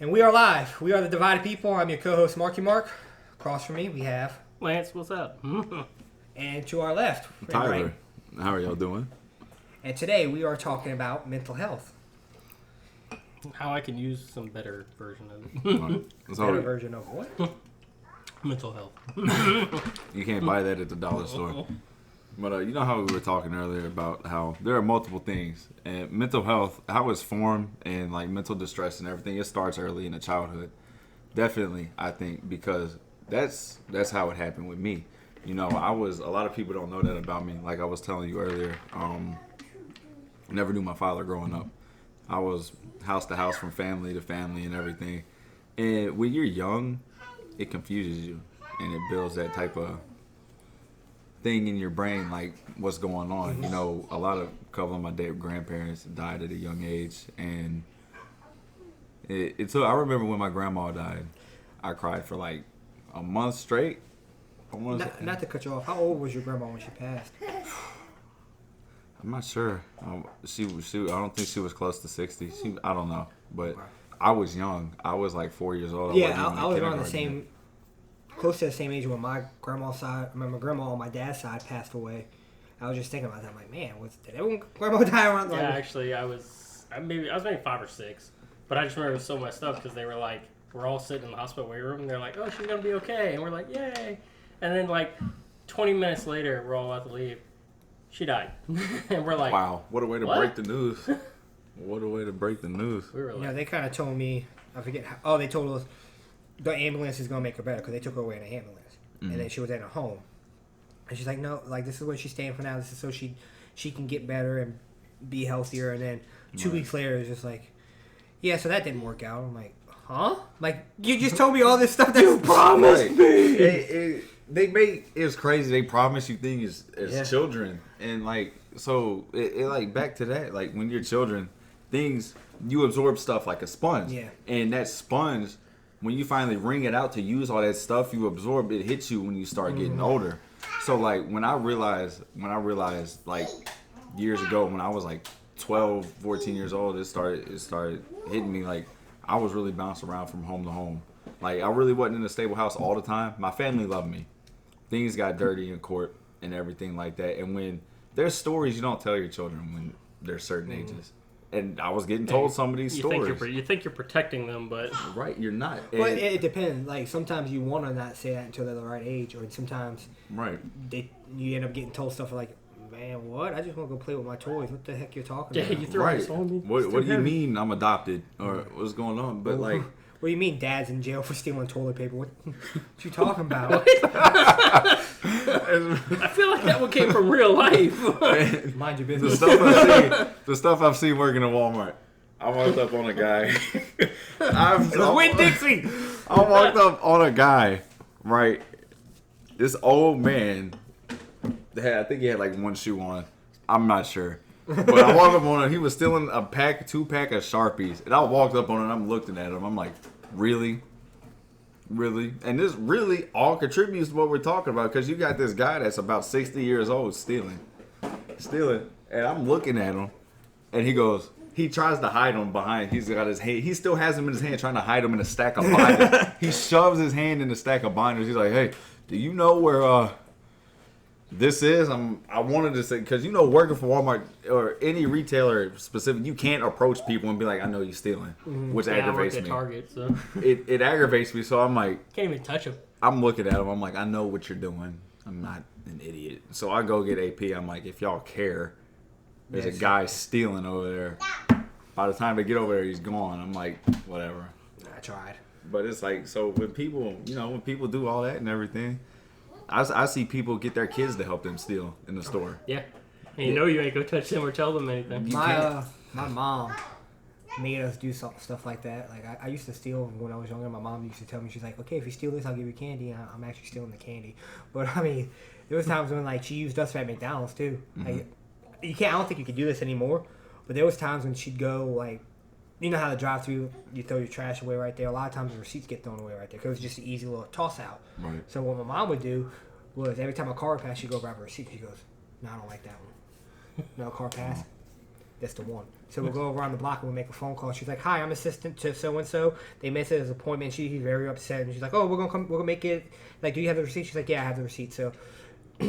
And we are live. We are the Divided People. I'm your co-host, Marky Mark. Across from me, we have Lance. What's up? And to our left, Tyler. How are y'all doing? And today we are talking about mental health. How I can use some better version of it. Better version of what? Mental health. You can't buy that at the dollar store. But you know how we were talking earlier about how there are multiple things. And mental health, how it's formed and like mental distress and everything, it starts early in the childhood. Definitely, I think, because that's how it happened with me. You know, a lot of people don't know that about me. Like I was telling you earlier, I never knew my father growing up. I was house to house from family to family and everything. And when you're young, it confuses you and it builds that type of thing in your brain, like what's going on. You know, a couple of my grandparents died at a young age, and I remember when my grandma died, I cried for like a month straight. Not to cut you off, how old was your grandma when she passed? I'm not sure. She I don't think she was close to 60. I don't know, but I was young. I was like 4 years old. I was around the same. Close to the same age when my grandma's side, my grandma on my dad's side passed away. I was just thinking about that. I'm like, man, did everyone grandma die around? Yeah, actually, I was maybe 5 or 6, but I just remember it was so messed up because they were like, we're all sitting in the hospital waiting room, and they're like, oh, she's gonna be okay, and we're like, yay, and then like 20 minutes later, we're all about to leave. She died, and we're like, wow, what a way to break the news! What a way to break the news! We were like, they kind of told me, I forget how. Oh, they told us the ambulance is gonna make her better because they took her away in an ambulance, and then she was in a home, and she's like, no, like this is where she's staying for now. This is so she can get better and be healthier. And then 2 weeks later, it's just like, yeah, so that didn't work out. I'm like, huh? Like you just told me all this stuff that you promised me. It's crazy. They promise you things as children, and like so it like back to that. Like when you're children, things you absorb stuff like a sponge, and that sponge, when you finally wring it out to use all that stuff you absorb, it hits you when you start getting older. So like when I realized like years ago when I was like 12, 14 years old, it started hitting me. Like I was really bouncing around from home to home. Like I really wasn't in a stable house all the time. My family loved me. Things got dirty in court and everything like that. And when there's stories you don't tell your children when they're certain ages. And I was getting told some of these stories. You think you're protecting them, but right, you're not. Well, it depends. Like sometimes you want to not say that until they're the right age, or sometimes you end up getting told stuff like, "Man, what? I just want to go play with my toys. What the heck you're talking about?" You threw this on me. What do you mean I'm adopted or what's going on? But like. What do you mean dad's in jail for stealing toilet paper? What you talking about? I feel like that one came from real life. Mind your business. The stuff I've seen working at Walmart. I walked up on a guy. Win Dixie. I walked up on a guy, right? This old man, I think he had like one shoe on. I'm not sure. But I walked up on him. He was stealing a 2-pack of Sharpies. And I walked up on him and I'm looking at him. I'm like, really? Really? And this really all contributes to what we're talking about. Because you got this guy that's about 60 years old stealing. And I'm looking at him. And he tries to hide him behind. He's got his hand. He still has him in his hand trying to hide him in a stack of binders. He shoves his hand in the stack of binders. He's like, hey, do you know where... this is, I wanted to say, because you know, working for Walmart or any retailer specific, you can't approach people and be like, I know you're stealing, which aggravates me. Target, so. It aggravates me, so I'm like, can't even touch him. I'm looking at him, I'm like, I know what you're doing. I'm not an idiot. So I go get AP. I'm like, if y'all care, there's a guy stealing over there. By the time they get over there, he's gone. I'm like, whatever. I tried. But it's like, so when people do all that and everything, I see people get their kids to help them steal in the store. Yeah. And you know you ain't going to touch them or tell them anything. My mom made us do stuff like that. Like, I used to steal when I was younger. My mom used to tell me, she's like, okay, if you steal this, I'll give you candy. And I'm actually stealing the candy. But, I mean, there was times when, like, she used us at McDonald's, too. Like, I don't think you can do this anymore. But there was times when she'd go, like, you know how the drive-thru, you throw your trash away right there. A lot of times the receipts get thrown away right there because it was just an easy little toss-out. Right. So what my mom would do was every time a car would pass, she'd go grab a receipt. She goes, no, I don't like that one. No, car pass? That's the one. So we'll go around the block and we'll make a phone call. She's like, "Hi, I'm assistant to so and so. They missed his appointment." She's very upset, and she's like, "Oh, we're gonna make it. Like, do you have the receipt?" She's like, "Yeah, I have the receipt." So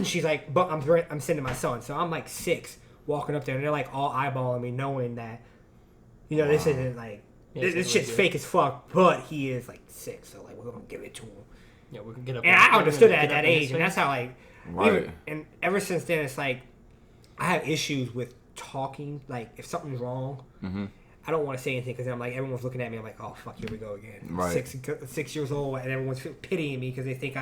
she's like, "But I'm sending my son." So I'm like 6, walking up there, and they're like all eyeballing me, knowing that, this isn't like this shit's fake as fuck. But he is like 6, so like we're gonna give it to him. Yeah, we can get up. And I understood that at that age, and that's how like, Right. and ever since then, it's like I have issues with talking. Like if something's wrong, I don't want to say anything because I'm like everyone's looking at me. I'm like, oh fuck, here we go again. Right. 6 years old, and everyone's pitying me because they think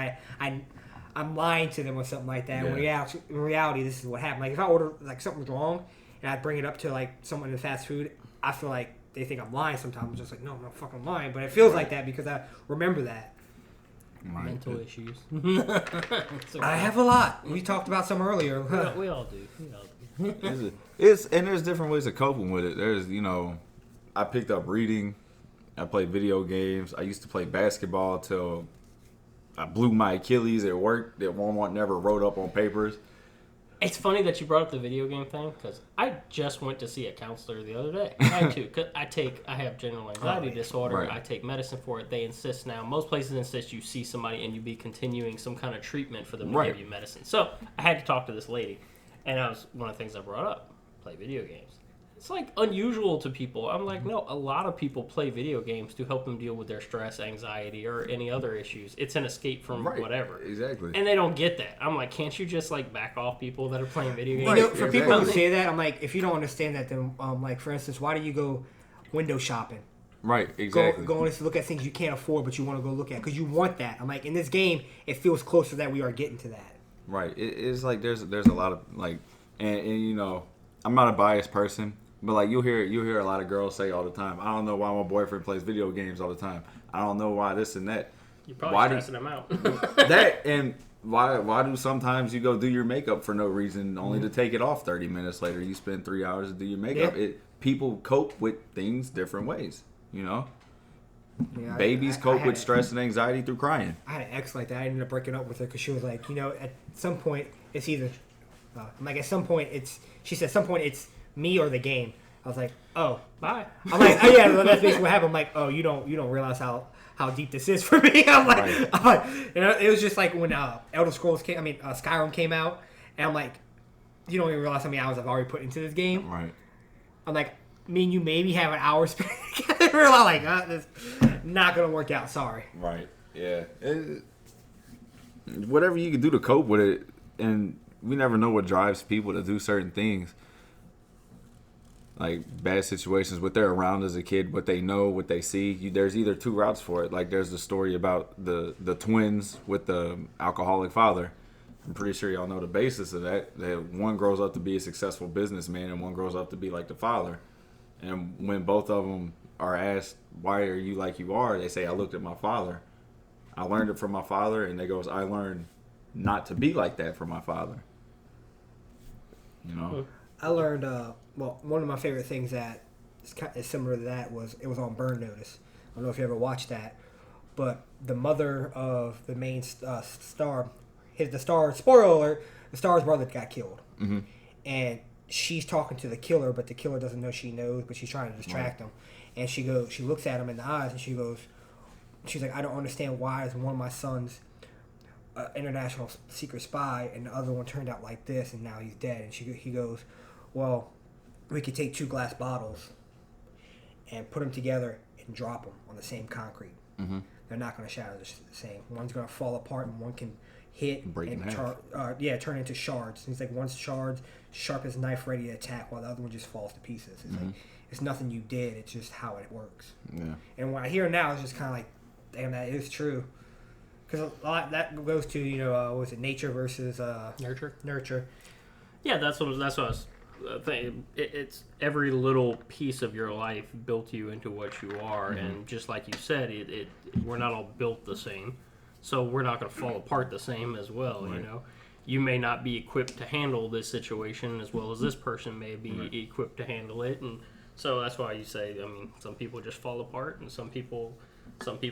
I'm lying to them or something like that. Yeah. In reality, this is what happened. Like if I order like something's wrong and I bring it up to like someone in fast food, I feel like they think I'm lying. Sometimes I'm just like, no, I'm not fucking lying. But it feels like that because I remember that. Right. Mental issues. I have a lot. We talked about some earlier. We all do. And there's different ways of coping with it. There's, I picked up reading. I played video games. I used to play basketball till I blew my Achilles at work that Walmart never wrote up on papers. It's funny that you brought up the video game thing because I just went to see a counselor the other day. I had to, cause I have general anxiety disorder. Right. I take medicine for it. They insist now. Most places insist you see somebody and you be continuing some kind of treatment for them to give you medicine. So I had to talk to this lady, and that was one of the things I brought up: play video games. It's like unusual to people. I'm like, no, a lot of people play video games to help them deal with their stress, anxiety, or any other issues. It's an escape from whatever. Exactly. And they don't get that. I'm like, can't you just like back off people that are playing video games? Right. For people who say that, I'm like, if you don't understand that, then like for instance, why do you go window shopping? Right, exactly. Go to look at things you can't afford, but you want to go look at because you want that. I'm like, in this game, it feels closer that we are getting to that. Right. It's like there's a lot of like, and I'm not a biased person. But like you'll hear a lot of girls say all the time, I don't know why my boyfriend plays video games all the time. I don't know why this and that. You're probably stressing them out. That and why do sometimes you go do your makeup for no reason only to take it off 30 minutes later? You spend 3 hours to do your makeup. Yeah. People cope with things different ways, Yeah, Babies cope with stress and anxiety through crying. I had an ex like that. I ended up breaking up with her because she was like, at some point it's either, I'm like, at some point she said, at some point it's me or the game. I was like, oh, Bye. I'm like, oh yeah, that's basically what happened. I'm like, oh, you don't realize how deep this is for me. I'm like, it was just like when Skyrim came out, and I'm like, you don't even realize how many hours I've already put into this game. Right. I'm like, me and you maybe have an hour spent together. I'm like, this not gonna work out. Sorry. Right. Yeah. Whatever you can do to cope with it, and we never know what drives people to do certain things. Like bad situations, what they're around as a kid, what they know, what they see. There's either two routes for it. Like there's the story about the twins with the alcoholic father. I'm pretty sure y'all know the basis of that. That one grows up to be a successful businessman and one grows up to be like the father. And when both of them are asked, why are you like you are? They say, I looked at my father. I learned it from my father. And they goes, I learned not to be like that from my father. I learned, one of my favorite things that is similar to that was it was on Burn Notice. I don't know if you ever watched that, but the mother of the main star, spoiler alert, the star's brother got killed. Mm-hmm. And she's talking to the killer, but the killer doesn't know she knows, but she's trying to distract him. And she looks at him in the eyes, and she's like, I don't understand why is one of my sons international secret spy, and the other one turned out like this, and now he's dead. And he goes, well, we could take 2 glass bottles and put them together and drop them on the same concrete. Mm-hmm. They're not going to shatter the same. One's going to fall apart, and one can hit Break in and turn into shards. And he's like, one's shards, sharp as knife, ready to attack, while the other one just falls to pieces. It's like, it's nothing you did. It's just how it works. Yeah. And what I hear now is just kind of like, damn, that is true. Because a lot that goes to was it nature versus nurture. Yeah, that's what I was thinking. It's every little piece of your life built you into what you are, and just like you said, we're not all built the same, so we're not going to fall apart the same as well. Right. You may not be equipped to handle this situation as well as this person may be equipped to handle it, and so that's why you say, some people just fall apart, and some people,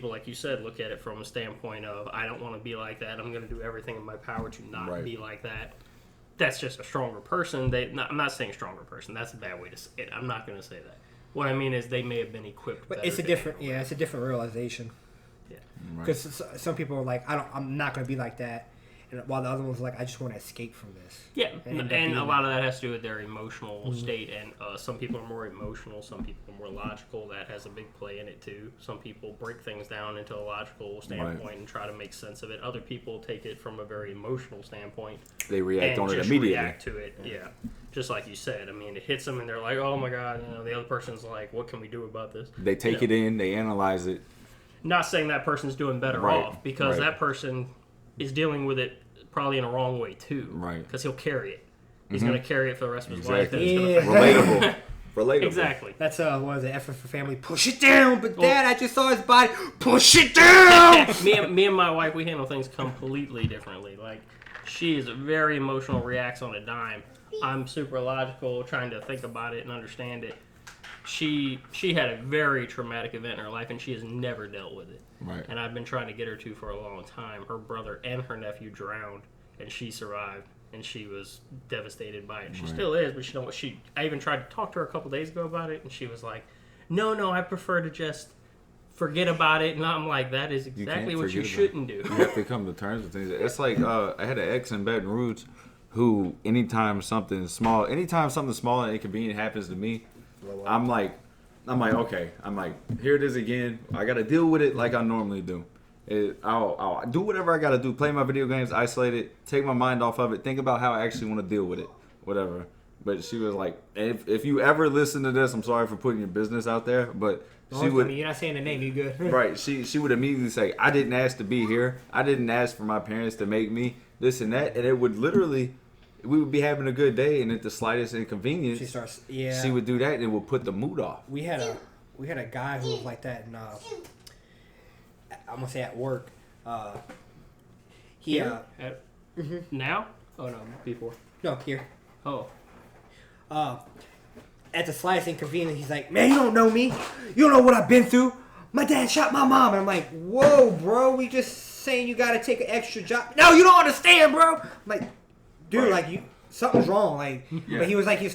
like you said, look at it from a standpoint of, I don't want to be like that. I'm going to do everything in my power to not be like that. that's just a stronger person. I'm not saying stronger person. That's a bad way to say it. I'm not going to say that. What I mean is they may have been equipped. But it's a different, it's a different realization. Yeah. Because some people are like, I'm not going to be like that. And while the other one's like, I just want to escape from this. Yeah, and a lot of that has to do with their emotional state. And some people are more emotional, some people are more logical. That has a big play in it too. Some people break things down into a logical standpoint and try to make sense of it. Other people take it from a very emotional standpoint. They react on it just immediately. React to it, yeah. Just like you said. I mean, it hits them and they're like, "Oh my god!" The other person's like, "What can we do about this?" They take it in, they analyze it. Not saying that person's doing better off, because that person is dealing with it probably in a wrong way too. Right. Because he'll carry it. He's going to carry it for the rest of his life. And Relatable. Relatable. Exactly. That's what is it? Effort for family. Push it down, but Dad, I just saw his body. Push it down. me and my wife, we handle things completely differently. Like, she is very emotional, reacts on a dime. I'm super logical, trying to think about it and understand it. She had a very traumatic event in her life, and she has never dealt with it. Right. And I've been trying to get her to for a long time. Her brother and her nephew drowned, and she survived, and she was devastated by it. She still is, but I even tried to talk to her a couple days ago about it, and she was like, "No, I prefer to just forget about it." And I'm like, that is exactly what you shouldn't do. You have to come to terms with things. It's like I had an ex in Baton Rouge who, anytime something small and inconvenient happens to me, I'm like, okay. I'm like, here it is again. I got to deal with it like I normally do. I'll do whatever I got to do. Play my video games, isolate it, take my mind off of it, think about how I actually want to deal with it, whatever. But she was like, if you ever listen to this, I'm sorry for putting your business out there, but she would. You're not saying the name. You good? Right. She would immediately say, I didn't ask to be here. I didn't ask for my parents to make me this and that. And it would literally, we would be having a good day, and at the slightest inconvenience, she would do that, and it would put the mood off. We had a guy who was like that, and I'm gonna say at work. Now? Oh no, before. No, here. Oh. At the slightest inconvenience, he's like, "Man, you don't know me. You don't know what I've been through. My dad shot my mom." And I'm like, "Whoa, bro, we just saying you gotta take an extra job." "No, you don't understand, bro." I'm like, dude, like something's wrong. Like, but he was like, you're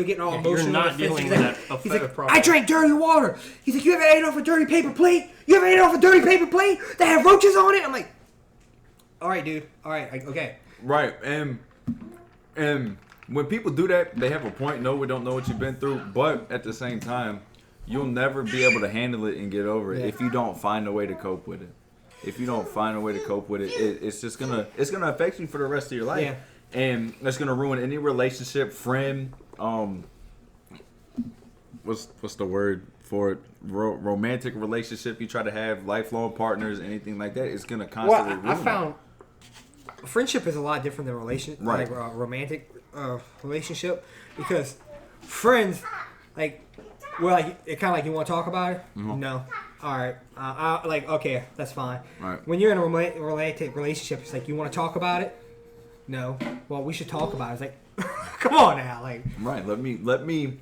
getting all emotional. You're not dealing with that he's like, problem. "I drank dirty water." He's like, "You ever ate off a dirty paper plate? You ever ate off a dirty paper plate that had roaches on it?" I'm like, "All right, dude. All right, okay." Right, and when people do that, they have a point. No, we don't know what you've been through, but at the same time, you'll never be able to handle it and get over it if you don't find a way to cope with it. If you don't find a way to cope with it, it's just gonna affect you for the rest of your life. Yeah. And that's gonna ruin any relationship, friend. What's the word for it? Romantic relationship you try to have, lifelong partners, anything like that. It's gonna constantly ruin. I found friendship is a lot different than like romantic relationship, because friends, like, well, like it kind of like, you want to talk about it. Mm-hmm. No. All right. Like, okay, that's fine. Right. When you're in a romantic relationship, it's like, you want to talk about it. No. Well, we should talk about it. It's like, come on now, like. Right. Let me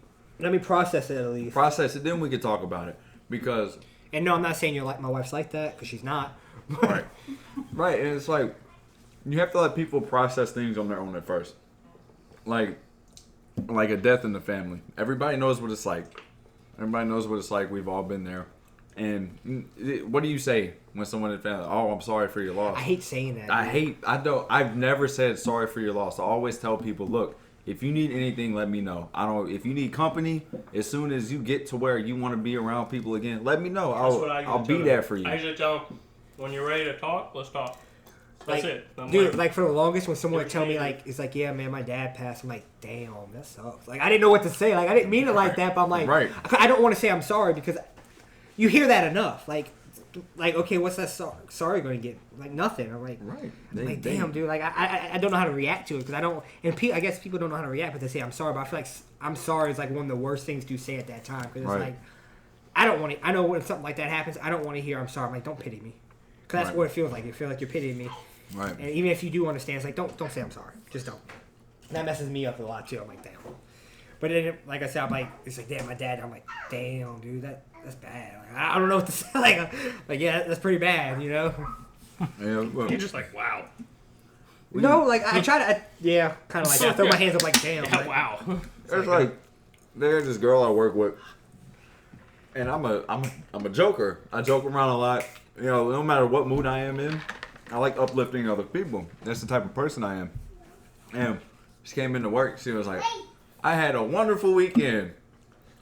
process it at least. Process it, then we can talk about it. Because. And no, I'm not saying you're like my wife's like that, because she's not. Right. Right, and it's like, you have to let people process things on their own at first. Like a death in the family. Everybody knows what it's like. Everybody knows what it's like. We've all been there. And what do you say when someone in the family, "Oh, I'm sorry for your loss"? I hate saying that. I've never said sorry for your loss. I always tell people, look, if you need anything, let me know. If you need company, as soon as you get to where you want to be around people again, let me know. I'll be there for you. I usually tell them, when you're ready to talk, let's talk. That's it. Dude, like, for the longest, when someone would tell me, like, it's like, "Yeah, man, my dad passed," I'm like, "Damn, that sucks." Like, I didn't know what to say. Like, I didn't mean it like that, but I'm like, right. I don't want to say I'm sorry, because you hear that enough. Like, okay, what's that sorry going to get? Like, nothing. I'm like, right. Damn, dude. Like, I don't know how to react to it, because I don't. And I guess people don't know how to react, but they say I'm sorry. But I feel like I'm sorry is like one of the worst things to say at that time, because it's like, I don't want to. I know when something like that happens, I don't want to hear I'm sorry. I'm like, don't pity me, because that's what it feels like. You feel like you're pitying me. Right. And even if you do understand, it's like, don't say I'm sorry. Just don't. And that messes me up a lot too. I'm like, damn. But then, like I said, I'm like, it's like, damn, my dad. I'm like, damn, dude, that's bad. Like, I don't know what to say. Like, yeah, that's pretty bad, you know. Yeah, well, You're just like, wow. No, like I try to, kind of like that. I throw my hands up like, damn. Yeah, like, wow. It's like there's this girl I work with, and I'm a joker. I joke around a lot. You know, no matter what mood I am in, I like uplifting other people. That's the type of person I am. And she came into work. She was like, "I had a wonderful weekend."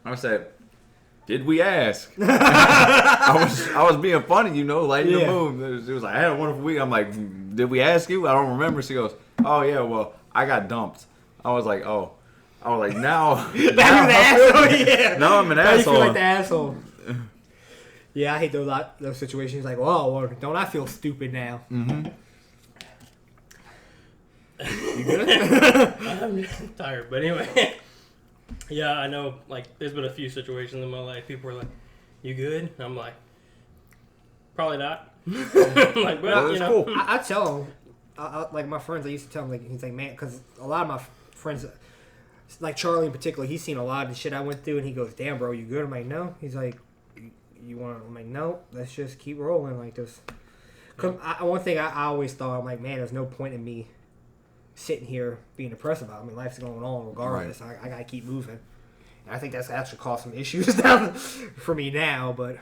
I said, "Did we ask?" I was being funny, you know, lighting the mood. She was like, "I had a wonderful week." I'm like, "Did we ask you?" I don't remember. She goes, "Oh yeah, well, I got dumped." I was like, "Oh." I was like, now now you're the asshole. Yeah. Now I'm an now asshole. You feel like the asshole. Yeah, I hate those situations. Like, well, don't I feel stupid now? Mm-hmm. You good? I'm tired, but anyway. Yeah, I know. Like, there's been a few situations in my life. People were like, "You good?" And I'm like, "Probably not." I'm like, well, you know. Cool. I tell them, like my friends, I used to tell them, like, he's like, man, because a lot of my friends, like Charlie in particular, he's seen a lot of the shit I went through, and he goes, "Damn, bro, you good?" I'm like, "No." He's like, "You want?" I'm like, "No, let's just keep rolling like this." Cause one thing I always thought, I'm like, man, there's no point in me sitting here being depressed about it. I mean, life's going on regardless. Right. I gotta keep moving. And I think that's actually caused some issues down for me now, but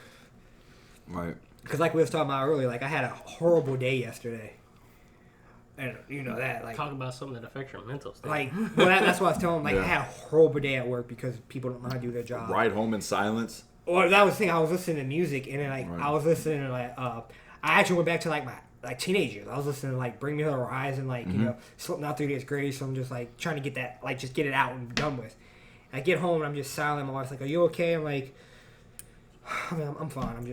right. Because like we was talking about earlier, like I had a horrible day yesterday. And you know that, like, talk about something that affects your mental state. Like, well, that's what I was telling them. Like, I had a horrible day at work because people don't know how to do their job. Ride home in silence. Or that was the thing. I was listening to music, and then I was listening to I actually went back to my teenage years. I was listening to Bring Me the Horizon, you know, Slipknot 3 Days Grace. So I'm just trying to get that, just get it out and done with. And I get home and I'm just silent. My wife's like, "Are you okay?" I'm like, I mean, I'm fine.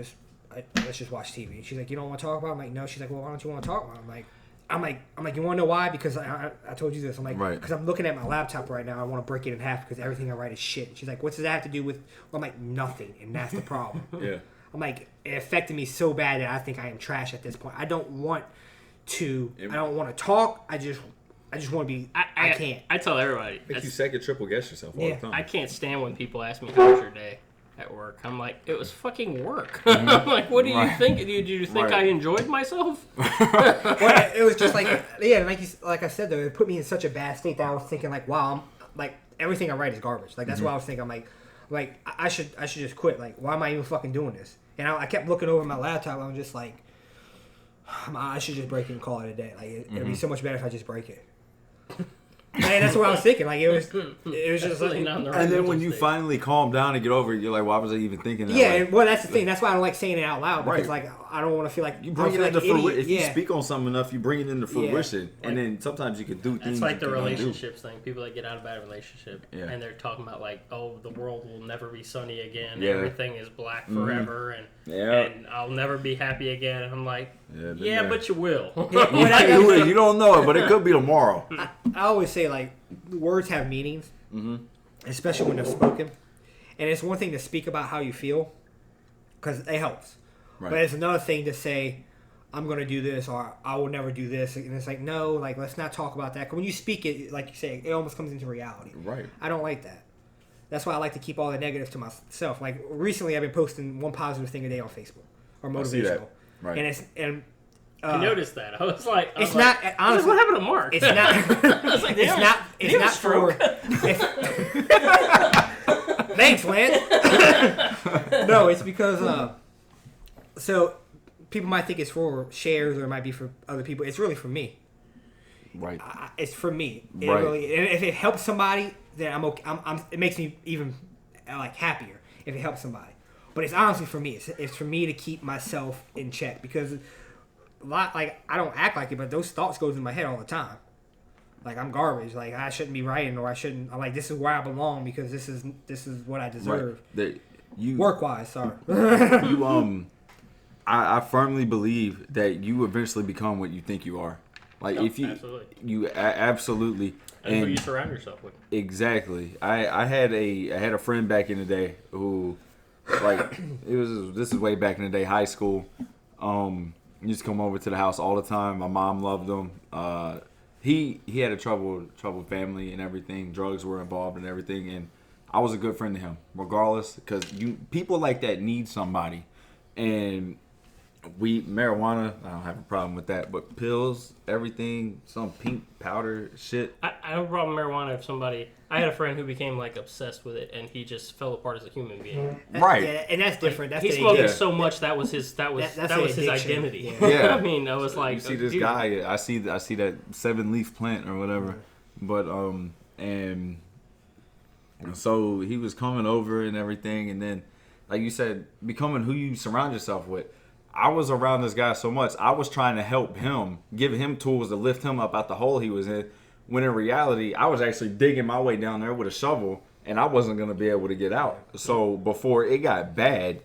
Let's just watch TV. She's like, "You don't want to talk about it?" I'm like, "No." She's like, "Well, why don't you want to talk about it?" I'm like, "You want to know why?" Because I told you this. I'm like, because I'm looking at my laptop right now. I want to break it in half because everything I write is shit. She's like, "What does that have to do with?" Well, I'm like, "Nothing," and that's the problem. Yeah. I'm like, it affected me so bad that I think I am trash at this point. I don't want to. I don't want to talk. I just want to be. I can't. I tell everybody. Make you second triple guess yourself all the time. I can't stand when people ask me how was your day at work. I'm like, it was fucking work. I'm like, what do you think? Did you think I enjoyed myself? Well, it was just like I said though, it put me in such a bad state that I was thinking wow, I'm everything I write is garbage. That's why I was thinking. I'm like I should just quit. Like, why am I even fucking doing this? And I kept looking over my laptop. I was just like, I should just break it and call it a day. Like, it'd be so much better if I just break it. Man, that's what I was thinking. Like, it was just like, and then when you finally calm down and get over it, you're like, why was I even thinking that? Yeah, well, that's the thing. That's why I don't like saying it out loud because I don't want to feel like you bring it into fruition. If you speak on something enough, you bring it into fruition, and then sometimes you can do things. It's like the relationships thing. People that get out of a bad relationship and they're talking about the world will never be sunny again. Yeah. Everything is black forever, and I'll never be happy again. And I'm like, but you will. You don't know it, but it could be tomorrow. I always say words have meanings, especially when they're spoken. And it's one thing to speak about how you feel because it helps. Right. But it's another thing to say, "I'm going to do this," or "I will never do this." And it's like, no, let's not talk about that. 'Cause when you speak it, like you say, it almost comes into reality. Right. I don't like that. That's why I like to keep all the negative to myself. Like, recently I've been posting one positive thing a day on Facebook or motivational. I see that. Right. And I noticed that. I was like, honestly, what happened to Mark? It's not. I was like, it's not for. Thanks, Lance. No, it's because so people might think it's for shares or it might be for other people. It's really for me. Right. It's for me. It really, and if it helps somebody, then I'm okay. It makes me even happier if it helps somebody. But it's honestly for me. It's for me to keep myself in check because I don't act like it, but those thoughts goes in my head all the time. Like, I'm garbage. Like, I shouldn't be writing, or I shouldn't. I'm like, this is where I belong because this is what I deserve. Right. Work-wise, sorry. I firmly believe that you eventually become what you think you are. Absolutely. You absolutely. And who you surround yourself with. Exactly. I had a friend back in the day who, this is way back in the day, high school. He used to come over to the house all the time. My mom loved him. He had a troubled family and everything. Drugs were involved and everything, and I was a good friend to him, regardless, because people like that need somebody. And weed, marijuana, I don't have a problem with that. But pills, everything, some pink powder shit. I have a problem with marijuana if somebody... I had a friend who became, like, obsessed with it, and he just fell apart as a human being. Right. Yeah, and that's different. That's he smoked it so much that was his that was his identity. Yeah. I mean, I was like, you see this dude. guy, I see that 7-leaf plant or whatever. But and so he was coming over and everything, and then like you said, becoming who you surround yourself with. I was around this guy so much, I was trying to help him, give him tools to lift him up out the hole he was in. When in reality, I was actually digging my way down there with a shovel, and I wasn't going to be able to get out. So before it got bad,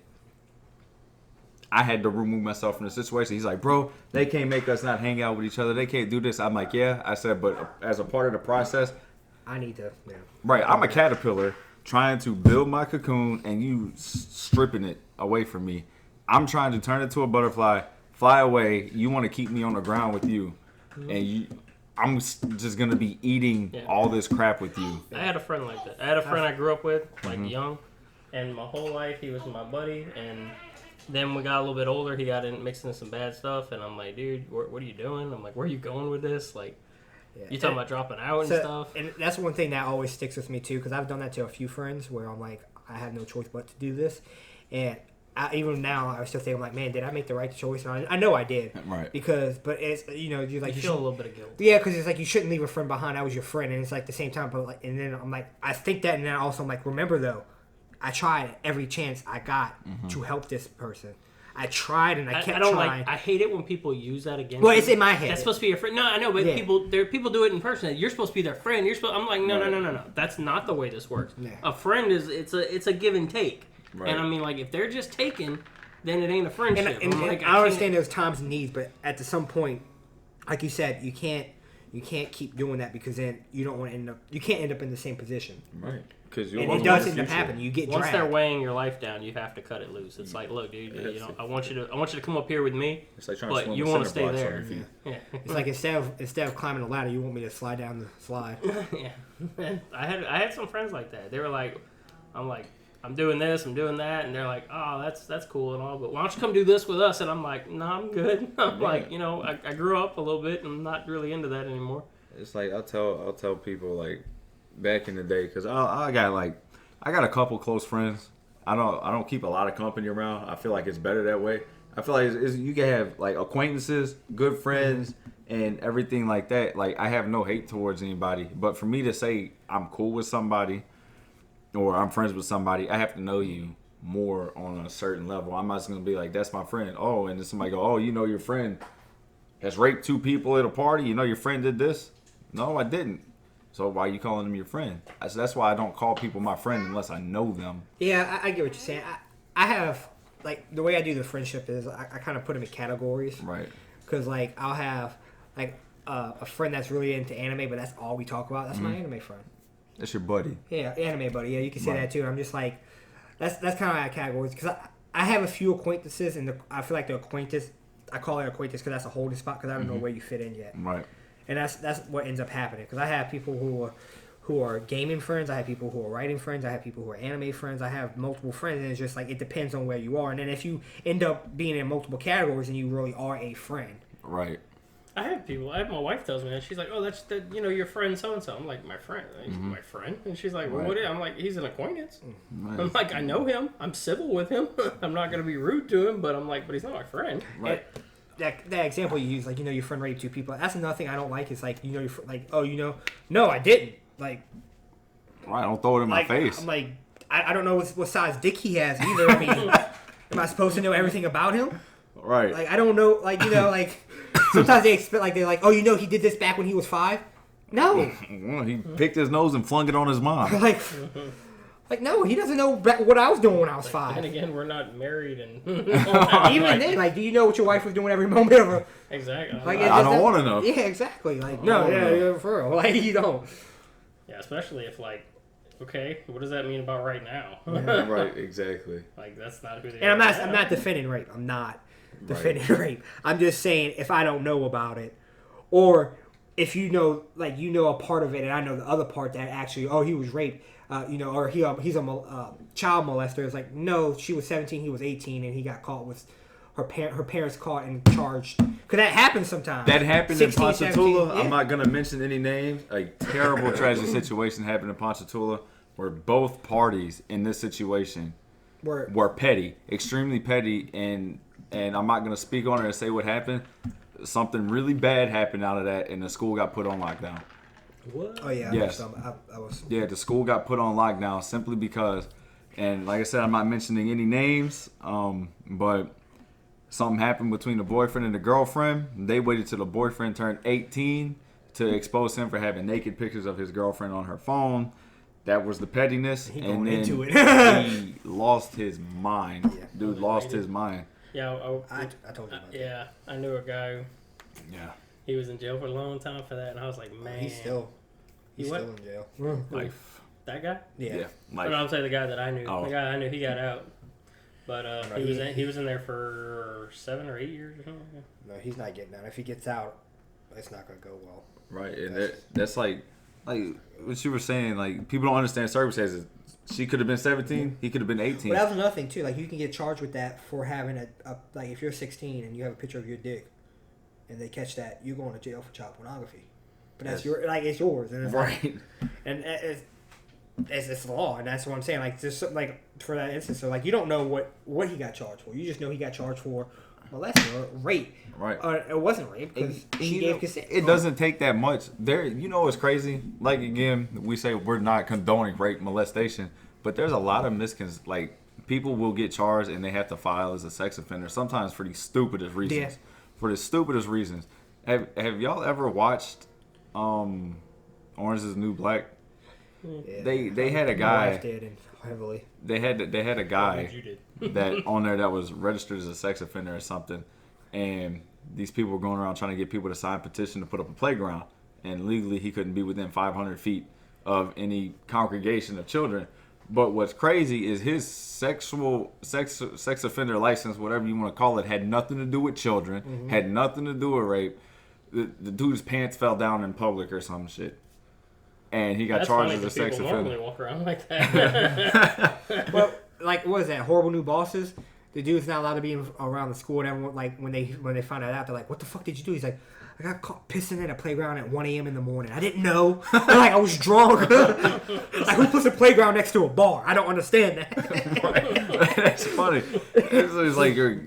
I had to remove myself from the situation. He's like, bro, they can't make us not hang out with each other. They can't do this. I'm like, yeah. I said, but as a part of the process, I need to. Yeah. Right, I'm a caterpillar trying to build my cocoon, and you stripping it away from me. I'm trying to turn it to a butterfly, fly away. You want to keep me on the ground with you, and I'm just gonna be eating all this crap with you. I had a friend like that. I had a friend I grew up with, like young, and my whole life he was my buddy. And then we got a little bit older, he got mixed into some bad stuff, and I'm like, dude, what are you doing? I'm like, where are you going with this? Like, you talking about dropping out and stuff? And that's one thing that always sticks with me too, because I've done that to a few friends where I'm like, I have no choice but to do this, and even now, I still think, I'm like, man, did I make the right choice? And I know I did. Right. But it's, you like... You feel a little bit of guilt. Yeah, because it's like, you shouldn't leave a friend behind. I was your friend. And it's like the same time, but like, and then I'm like, I think that, and then also I'm like, remember though, I tried every chance I got to help this person. I tried and I kept trying. I hate it when people use that against Well, it's in my head. That's supposed to be your friend. No, I know, but people do it in person. You're supposed to be their friend. I'm like, no. That's not the way this works. Yeah. A friend it's a give and take. Right. And I mean, like, if they're just taking, then it ain't a friendship. And like, I understand there's times and needs, but at some point, like you said, you can't keep doing that, because then you can't end up in the same position. Right. Because it does end up happening. You get once dragged. they're weighing your life down, you have to cut it loose. It's like, look, dude, I want you to come up here with me, it's like trying but to you want to stay there. Yeah. It's like instead of climbing a ladder, you want me to slide down the slide. Yeah. I had some friends like that. They were like, I'm doing this, I'm doing that, and they're like, oh, that's cool and all, but why don't you come do this with us? And I'm like, no, I'm good. I'm like, I grew up a little bit, and I'm not really into that anymore. It's like I'll tell people, like, back in the day, because I got a couple close friends. I don't keep a lot of company around. I feel like it's better that way. I feel like you can have like acquaintances, good friends, and everything like that. Like, I have no hate towards anybody, but for me to say I'm cool with somebody or I'm friends with somebody, I have to know you more on a certain level. I'm not just gonna be like, that's my friend. Oh, and then somebody go, oh, your friend has raped 2 people at a party. Your friend did this. No, I didn't. So why are you calling them your friend? So that's why I don't call people my friend unless I know them. Yeah, I get what you're saying. I have, like, the way I do the friendship is I kind of put them in categories. Right. Because, like, I'll have, like, a friend that's really into anime, but that's all we talk about. That's my anime friend. That's your buddy. Yeah, anime buddy. Yeah, you can say that too. And I'm just like, that's kind of my categories. Because I have a few acquaintances, and I feel like the acquaintance, I call it acquaintance because that's a holding spot, because I don't know where you fit in yet. Right. And that's what ends up happening, because I have people who are gaming friends, I have people who are writing friends, I have people who are anime friends, I have multiple friends, and it's just like, it depends on where you are. And then if you end up being in multiple categories, and you really are a friend. Right. I have people. My wife tells me that. She's like, "Oh, that's your friend so and so." I'm like, "My friend, my friend," and she's like, "Well, what?" I'm like, "He's an acquaintance." Right. I'm like, "I know him. I'm civil with him. I'm not gonna be rude to him, but I'm like, but he's not my friend." Right. That example you use, like, your friend raped 2 people. That's another thing I don't like. Is like, your like, oh, no, I didn't. Like, right, don't throw it in my face. I'm like, I don't know what size dick he has either. I mean, am I supposed to know everything about him? Right. Like, I don't know. Like, like, sometimes they expect, like, they're like, oh, he did this back when he was 5. No. Well, he picked his nose and flung it on his mom. Like, no, he doesn't know what I was doing when I was 5. And again, we're not married, and even then, like, do you know what your wife was doing every moment of her? Exactly. Like, I don't want to know. Yeah, exactly. Like, no, for real. Like, you don't. Yeah, especially if, like, okay, what does that mean about right now? Yeah, right, exactly. Like, that's not who they are. And I'm not defending rape. I'm not defending rape. I'm just saying, if I don't know about it, or if like, a part of it, and I know the other part that actually, oh, he was raped, or he's a child molester. It's like, no, she was 17, he was 18, and he got caught with her parents caught and charged. Because that happens sometimes. That happened in 16, Ponchatoula. 17, I'm not going to mention any names. A terrible, tragic situation happened in Ponchatoula where both parties in this situation were petty, extremely petty, and I'm not going to speak on it and say what happened. Something really bad happened out of that, and the school got put on lockdown. What? Oh, yeah. Yes. I was. Yeah, the school got put on lockdown simply because, and like I said, I'm not mentioning any names, but something happened between the boyfriend and the girlfriend. They waited till the boyfriend turned 18 to expose him for having naked pictures of his girlfriend on her phone. That was the pettiness. And then into it. he lost his mind. Yeah. Dude lost his mind. Yeah, I told you about that. yeah. I knew a guy. Yeah. He was in jail for a long time for that, and I was like, man, He's still He in what? jail. Life. That guy? Yeah. Yeah. No, Life. I'm saying the guy that I knew. Oh. The guy I knew, he got out. But No, he was in there for 7 or 8 years or something. No, he's not getting out. If he gets out, it's not going to go well. Right. And that's like what you were saying. Like, people don't understand circumstances. She could have been 17. He could have been 18. But that was another thing, too. Like, you can get charged with that for having like, if you're 16 and you have a picture of your dick and they catch that, you're going to jail for child pornography. But that's it's yours. And it's Right. Like, and it's the law, and that's what I'm saying. Like, just like for that instance, so like you don't know what he got charged for. You just know he got charged for molesting or rape. Right. It wasn't rape because he gave consent. It doesn't take that much. What's crazy? Like, again, we say we're not condoning rape, molestation, but there's a lot of like, people will get charged and they have to file as a sex offender, sometimes for the stupidest reasons. Yeah. For the stupidest reasons. Have y'all ever watched Orange is the New Black? Yeah. They had a My guy. wife did, and heavily. They had a guy You did. that on there that was registered as a sex offender or something, and these people were going around trying to get people to sign a petition to put up a playground, and legally he couldn't be within 500 feet of any congregation of children. But what's crazy is his sex offender license, whatever you want to call it, had nothing to do with children, had nothing to do with rape. The dude's pants fell down in public or some shit. And he got That's charged funny as a 'cause sex people offender. normally walk around like that. Well, like what is that? Horrible New Bosses. The dude's not allowed to be around the school, and everyone like when they find that out, they're like, "What the fuck did you do?" He's like, "I got caught pissing in a playground at 1 a.m. in the morning. I didn't know. Like I was drunk. Like who puts a playground next to a bar? I don't understand that." Right. That's funny. It's like you're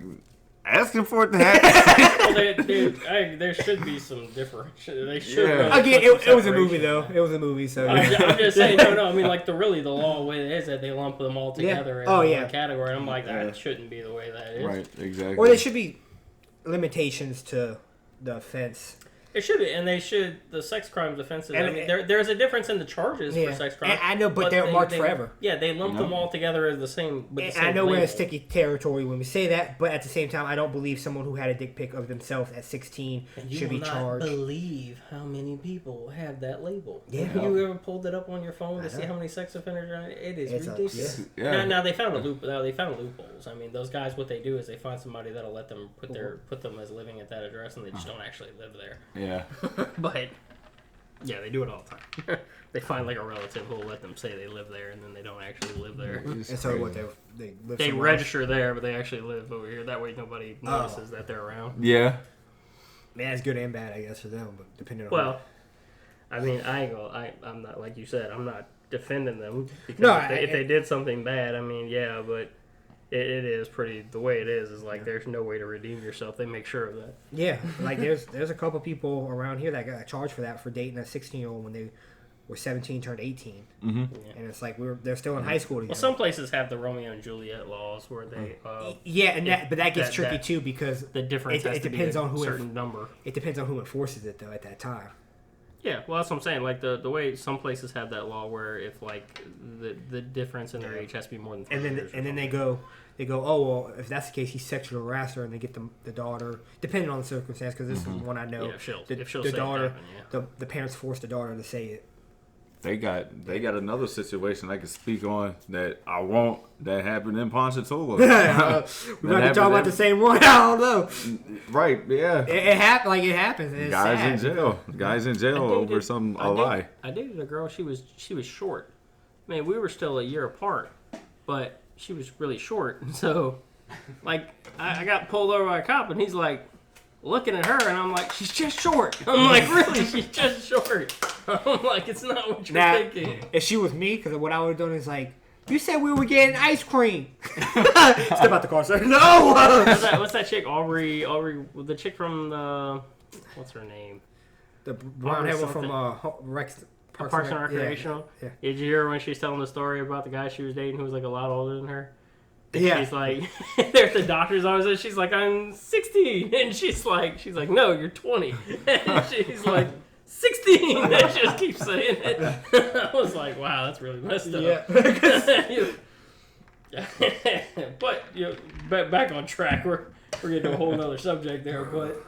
asking for it to happen. Well, there should be some differentiation. They should. Yeah. Really Again, put some it was a movie separation. though. It was a movie, so I'm just saying. No. I mean, like the law, the way it is that they lump them all together in one category. And I'm like, that shouldn't be the way that is. Right, exactly. or there should be limitations to the offense. It should be, and they should. The sex crimes offenses. And I mean, there's a difference in the charges for sex crimes. And I know, but they're marked forever. Yeah, they lump them all together as the same. With the And same I know we're in label. sticky territory when we say that, but at the same time, I don't believe someone who had a dick pic of themselves at 16 And you should be will not charged. believe how many people have that label. Yeah. Have you ever pulled it up on your phone to see how many sex offenders are on it? It is It's ridiculous. Yeah. Now they found a loop. Now they found loopholes. I mean, those guys, what they do is they find somebody that'll let them put them as living at that address, and they just don't actually live there. Yeah. But yeah, they do it all the time. They find like a relative who'll let them say they live there, and then they don't actually live there. And so what they live They somewhere else. register there, but they actually live over here. That way, nobody notices that they're around. Yeah. Man, it's good and bad, I guess, for them, but depending on. Well, I mean, I'm not like you said. I'm not defending them because No, if they did something bad, I mean, yeah, but it is pretty. The way it is like there's no way to redeem yourself. They make sure of that. Yeah, like there's a couple people around here that got charged for that for dating a 16-year-old when they were 17, turned 18, and it's like they're still in high school together. Well, some places have the Romeo and Juliet laws where they. but that gets tricky too because the difference has it to depends be a on who certain number. It depends on who enforces it though at that time. Yeah, well, that's what I'm saying. Like the way some places have that law where if like the difference in their age has to be more than 3 years. And then they go, oh well, if that's the case, he's sexually harassed her, and they get the daughter, depending on the circumstance, because this is one I know. Yeah, if she'll the say it daughter, happened, the parents forced the daughter to say it. They got another situation I can speak on that I won't that happened in Ponchatoula. We might be talking about the same one. I don't know. Right? Yeah. It happened. Like it happens. And it's Guys sad. in jail. Guys in jail over a lie. I dated a girl. She was short. I mean, we were still a year apart, but she was really short. So Like, I got pulled over by a cop, and he's like, looking at her, and I'm like, she's just short. I'm like, really? She's just short. I'm like, it's not what you're thinking. If she was me, because what I would have done is like, you said we were getting ice cream. Step out the car, sir. No! What's that chick? Aubrey, the chick from the, what's her name? The brown hair one from Parks and Recreational. Yeah. Did you hear when she's telling the story about the guy she was dating who was like a lot older than her? Yeah. She's like, they're at the doctor's office, and she's like, I'm 16. And she's like, no, you're 20. And she's like, 16. And she just keeps saying it. I was like, wow, that's really messed up. Yeah. But, back on track. We're getting to a whole other subject there, but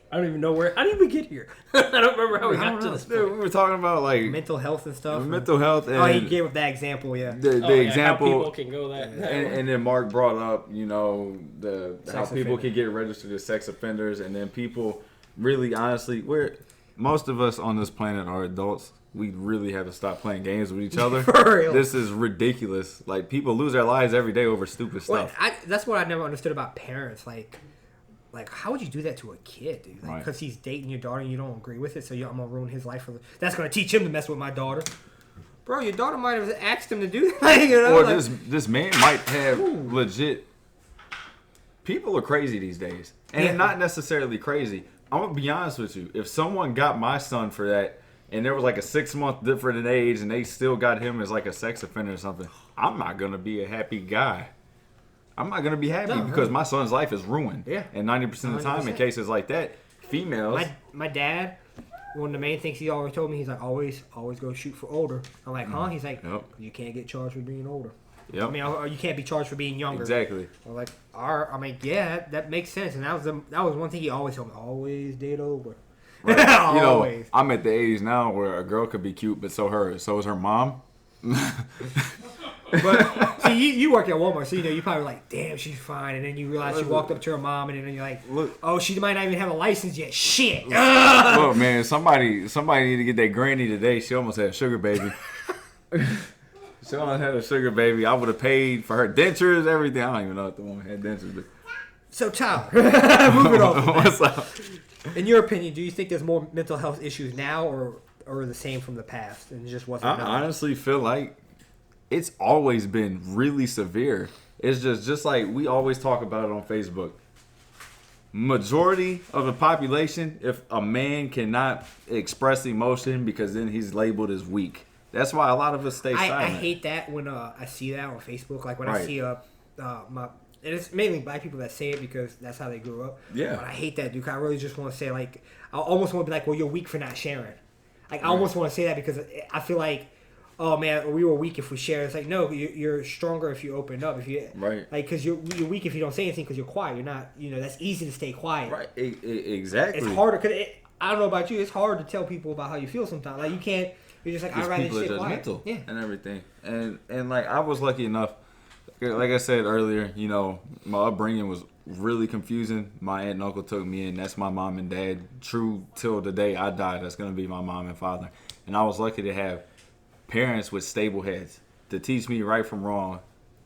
I don't even know how did we get here? I don't remember how we got to this point. We were talking about like mental health and stuff. Mental health. And he gave up that example. Yeah. The example. How people can go that. And then Mark brought up, how people can get registered as sex offenders, and then people really, honestly, most of us on this planet are adults. We really have to stop playing games with each other. For real. This is ridiculous. Like, people lose their lives every day over stupid stuff. That's what I never understood about parents. Like, how would you do that to a kid, dude? Like, because he's dating your daughter and you don't agree with it, so I'm going to ruin his life. That's going to teach him to mess with my daughter. Bro, your daughter might have asked him to do that. Or this man might have legit... People are crazy these days. And not necessarily crazy. I'm going to be honest with you. If someone got my son for that, and there was like a 6-month difference in age, and they still got him as like a sex offender or something, I'm not going to be a happy guy. I'm not going to be happy because my son's life is ruined. Yeah. And 90% of the time 100%. In cases like that, females... My dad, one of the main things he always told me, he's like, always go shoot for older. I'm like, huh? He's like, you can't get charged for being older. Yep. I mean, or you can't be charged for being younger. Exactly. I'm like, that makes sense. And that was one thing he always told me. Always date over. Right. Always. I'm at the age now where a girl could be cute, but so is her mom. But see, you work at Walmart, so you probably like, damn, she's fine, and then you realize she walked up to her mom, and then you're like, oh, she might not even have a license yet. Shit. Look, man, somebody need to get that granny today. She almost had a sugar baby. She almost had a sugar baby. I would have paid for her dentures, everything. I don't even know if the woman had dentures. But... So, Tyler, moving on. What's up? In your opinion, do you think there's more mental health issues now, or the same from the past, and it just wasn't? I honestly feel like it's always been really severe. It's just like we always talk about it on Facebook. Majority of the population, if a man cannot express emotion, because then he's labeled as weak. That's why a lot of us stay silent. I hate that when I see that on Facebook. Like when I see and it's mainly black people that say it because that's how they grew up. Yeah. But I hate that, dude. I really just want to say, like, I almost want to be like, well, you're weak for not sharing. Like, I almost want to say that because I feel like, oh man, we were weak if we share. It's like, no, you're stronger if you open up. If you like, because you're weak if you don't say anything because you're quiet. You're not, that's easy to stay quiet. Right. Exactly. It's harder because I don't know about you. It's hard to tell people about how you feel sometimes. Like you can't. You're just like, I'd rather stay quiet. Yeah. And everything. And like I was lucky enough. Like I said earlier, my upbringing was really confusing. My aunt and uncle took me in. That's my mom and dad. True till the day I die. That's gonna be my mom and father. And I was lucky to have parents with stable heads to teach me right from wrong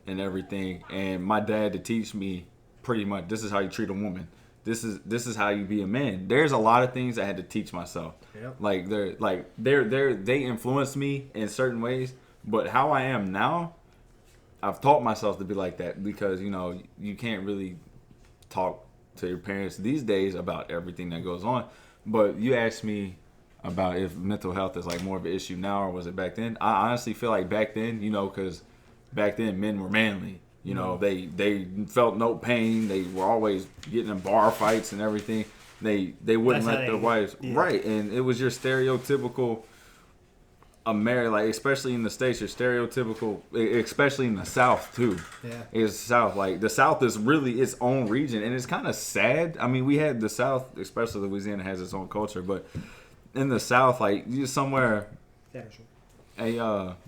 and everything, and my dad to teach me pretty much this is how you treat a woman, this is how you be a man. There's a lot of things I had to teach myself. Yep. They influenced me in certain ways, but how I am now, I've taught myself to be like that because you can't really talk to your parents these days about everything that goes on. But you asked me about if mental health is like more of an issue now or was it back then. I honestly feel like back then, because back then men were manly. They felt no pain. They were always getting in bar fights and everything. They wouldn't let their wives right, and it was your stereotypical American, like especially in the States, your stereotypical, especially in the South too. Yeah, it's South. Like the South is really its own region, and it's kind of sad. I mean, we had the South, especially Louisiana, has its own culture, but in the South, like you somewhere,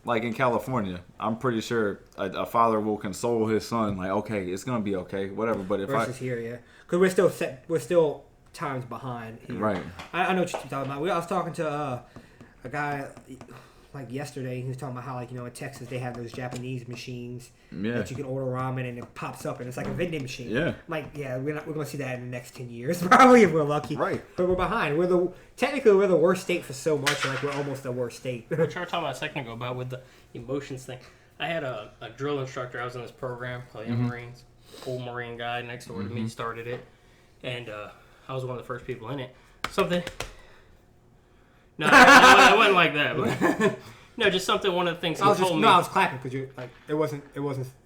like in California, I'm pretty sure a father will console his son, like, okay, it's gonna be okay, whatever. But if versus here, because we're still times behind here. Right. I know what you're talking about. I was talking to a guy like yesterday. He was talking about how like in Texas they have those Japanese machines Yeah. that you can order ramen and it pops up and it's like a vending machine. Yeah. I'm like, yeah, we're gonna see that in the next 10 years probably if we're lucky. Right. But we're behind. Technically we're the worst state for so much. Like we're almost the worst state. What you were talking about a second ago about with the emotions thing. I had a drill instructor. I was in this program, the Marines. Old Marine guy next door to me started it, and I was one of the first people in it. Something. No, it wasn't like that. But no, just something. One of the things he told me. No, I was clapping because you're like it wasn't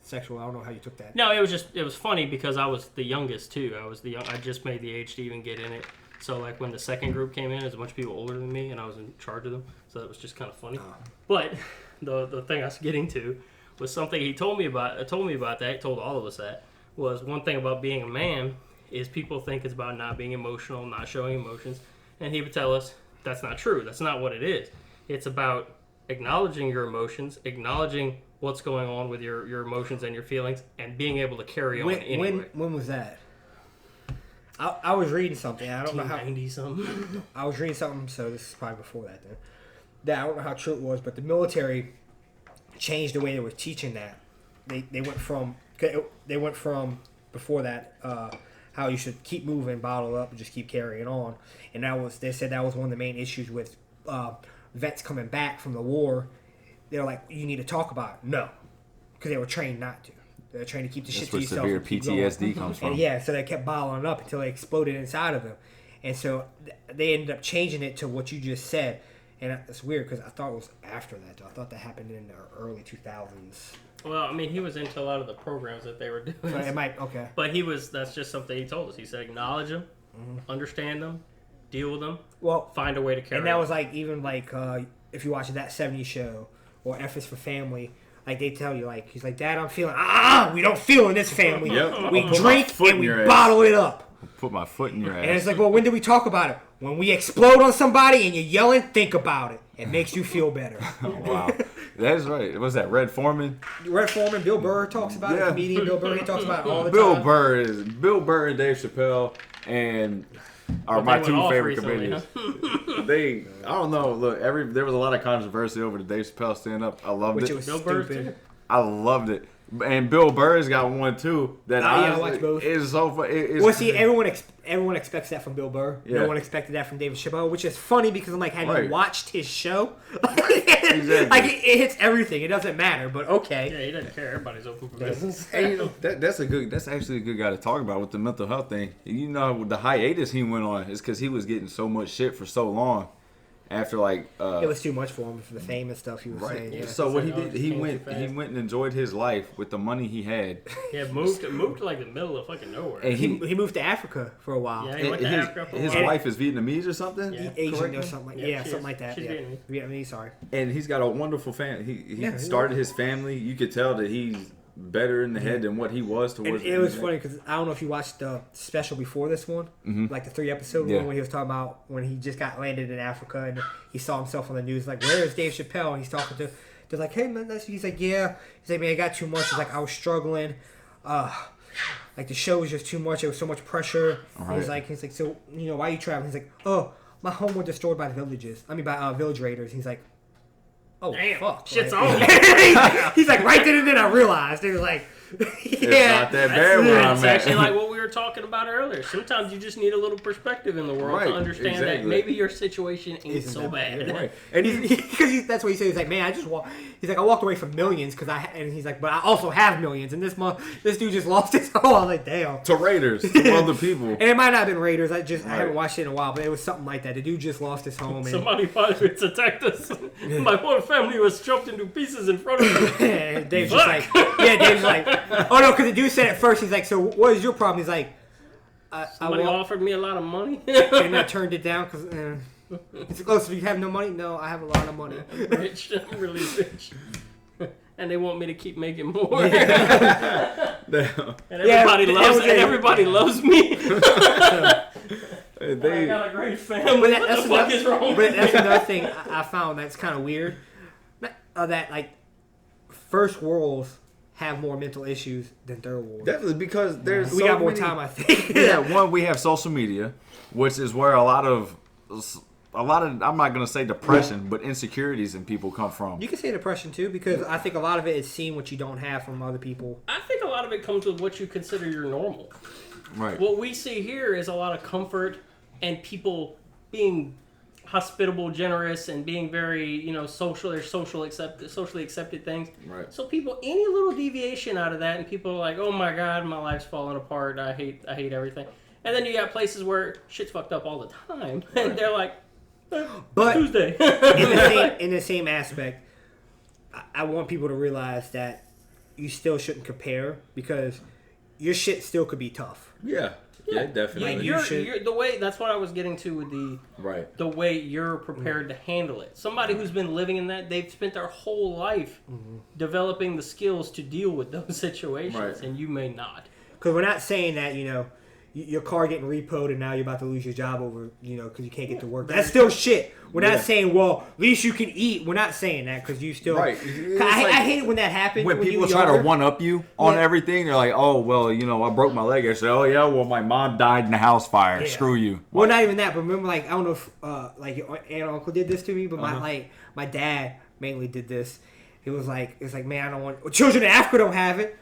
sexual. I don't know how you took that. No, it was funny because I was the youngest too. I just made the age to even get in it. So like when the second group came in, there's a bunch of people older than me, and I was in charge of them. So that was just kind of funny. But the thing I was getting to was something he told me about. Told me about that. He told all of us that was one thing about being a man is people think it's about not being emotional, not showing emotions, and he would tell us that's not true. That's not what it is. It's about acknowledging your emotions, acknowledging what's going on with your emotions and your feelings, and being able to carry on anyway. When was that? I was reading something. I don't know how. 90 something. I was reading something, so this is probably before that. Then, that I don't know how true it was, but the military changed the way they were teaching that. They went from before that how you should keep moving, bottle up, and just keep carrying on. And they said that was one of the main issues with vets coming back from the war. They were like, you need to talk about it. No, because they were trained not to. They were trained to keep the shit to yourself. That's where severe PTSD comes from. And yeah, so they kept bottling up until they exploded inside of them. And so they ended up changing it to what you just said. And it's weird because I thought it was after that, though. I thought that happened in the early 2000s. Well, I mean, he was into a lot of the programs that they were doing. So it might, okay. But that's just something he told us. He said, acknowledge them, understand them, deal with them, find a way to carry And that them. was like, even like, if you watch that 70s show or F is for Family, like they tell you, like, he's like, Dad, I'm feeling, we don't feel in this family. Yep. We drink and we ass. bottle it up. Put my foot in your ass. And it's like, well, when did we talk about it? When we explode on somebody and you're yelling, think about it. It makes you feel better. Wow. That's right. What was that, Red Foreman? Red Foreman, Bill Burr talks about it. Comedian Bill Burr, he talks about it all the Bill time. Burr and Dave Chappelle are my two favorite comedians. I don't know. Look, there was a lot of controversy over the Dave Chappelle stand-up. I loved it. Which was Bill Burr, stupid. too. I loved it. And Bill Burr's got one too. That I watch both. Is so funny. Well, see, everyone expects that from Bill Burr. Yeah. No one expected that from David Chappelle, which is funny because I'm like, have you watched his show? Exactly. Like it hits everything. It doesn't matter, but okay. Yeah, he doesn't care. Everybody's open for business. And, that's actually a good guy to talk about with the mental health thing. You know, the hiatus he went on is because he was getting so much shit for so long. After it was too much for him for the fame and stuff he was saying. Yeah. So what he did, he came went too fast. and enjoyed his life with the money he had. Yeah, moved to like the middle of fucking nowhere. And He moved to Africa for a while. Yeah, he went to Africa for a his while. wife is Vietnamese or something. Yeah. Asian or something like Yeah, something like that. she's Yeah. Vietnamese, sorry. And he's got a wonderful family. He Yeah, started his family. You could tell that he's better in the head than what he was towards. And it was funny because I don't know if you watched the special before this one, like the 3-episode one, when he was talking about when he just got landed in Africa and he saw himself on the news, like, where is Dave Chappelle? And he's talking to, they're like, hey man, he's like, yeah. He's like, man, I got too much. He's like, I was struggling. Like the show was just too much. There was so much pressure. Right. He's like, so why are you traveling? He's like, oh, my home was destroyed by by village raiders. He's like, oh, Damn, fuck. shit's like, on. He's like, right then and then I realized. It was like, It's not that bad where I'm It's at. actually like what we were talking about earlier. Sometimes you just need a little perspective in the world Right, to understand that exactly. maybe your situation ain't Isn't so that bad. Right. And that's what he said. He's like, man, he's like, I walked away from millions and he's like, but I also have millions. And this dude just lost his whole. I was like, damn. To Raiders, to other people. And it might not have been Raiders. I haven't watched it in a while, but it was something like that. The dude just lost his home. And Somebody pirates attacked us. My whole family was chopped into pieces in front of me. and Dave's just like, Dave's like, oh no, because the dude said at first, he's like, so what is your problem? He's like, Somebody offered me a lot of money. and I turned it down because it's close. If you have no money, no, I have a lot of money. I'm rich. I'm really rich. And they want me to keep making more. Damn. And everybody loves me. I They, got a great family. But What the fuck is wrong But with that's me? another thing I found that's kind of weird. That like first worlds have more mental issues than third worlds. definitely because there's We so got more many- time, I think. we have social media, which is where a lot of a lot of, I'm not gonna say depression, but insecurities in people come from. You can say depression too, because I think a lot of it is seeing what you don't have from other people. I think a lot of it comes with what you consider your normal. Right. What we see here is a lot of comfort and people being hospitable, generous, and being very, you know, social. There's socially accepted things. Right. So people, any little deviation out of that, and people are like, "Oh my God, my life's falling apart. I hate everything." And then you got places where shit's fucked up all the time, and they're like, But Tuesday. in the same aspect, I want people to realize that you still shouldn't compare, because your shit still could be tough. Yeah. Yeah, definitely. Like you're the way. That's what I was getting to with the way you're prepared to handle it. Somebody who's been living in that, they've spent their whole life developing the skills to deal with those situations, and you may not. Because we're not saying that, you know, your car getting repoed and now you're about to lose your job over, you know, because you can't get to work. That's still shit. We're not saying, well, at least you can eat. We're not saying that, because you still... Right. I hate it when that happens. When people try to one-up you on everything, they're like, oh, well, you know, I broke my leg yesterday. Oh, yeah, well, my mom died in a house fire. Yeah. Screw you. Well, not even that, but remember, like, I don't know if, like, your aunt and uncle did this to me, but my dad mainly did this. It was like, man, I don't want... Well, children in Africa don't have it.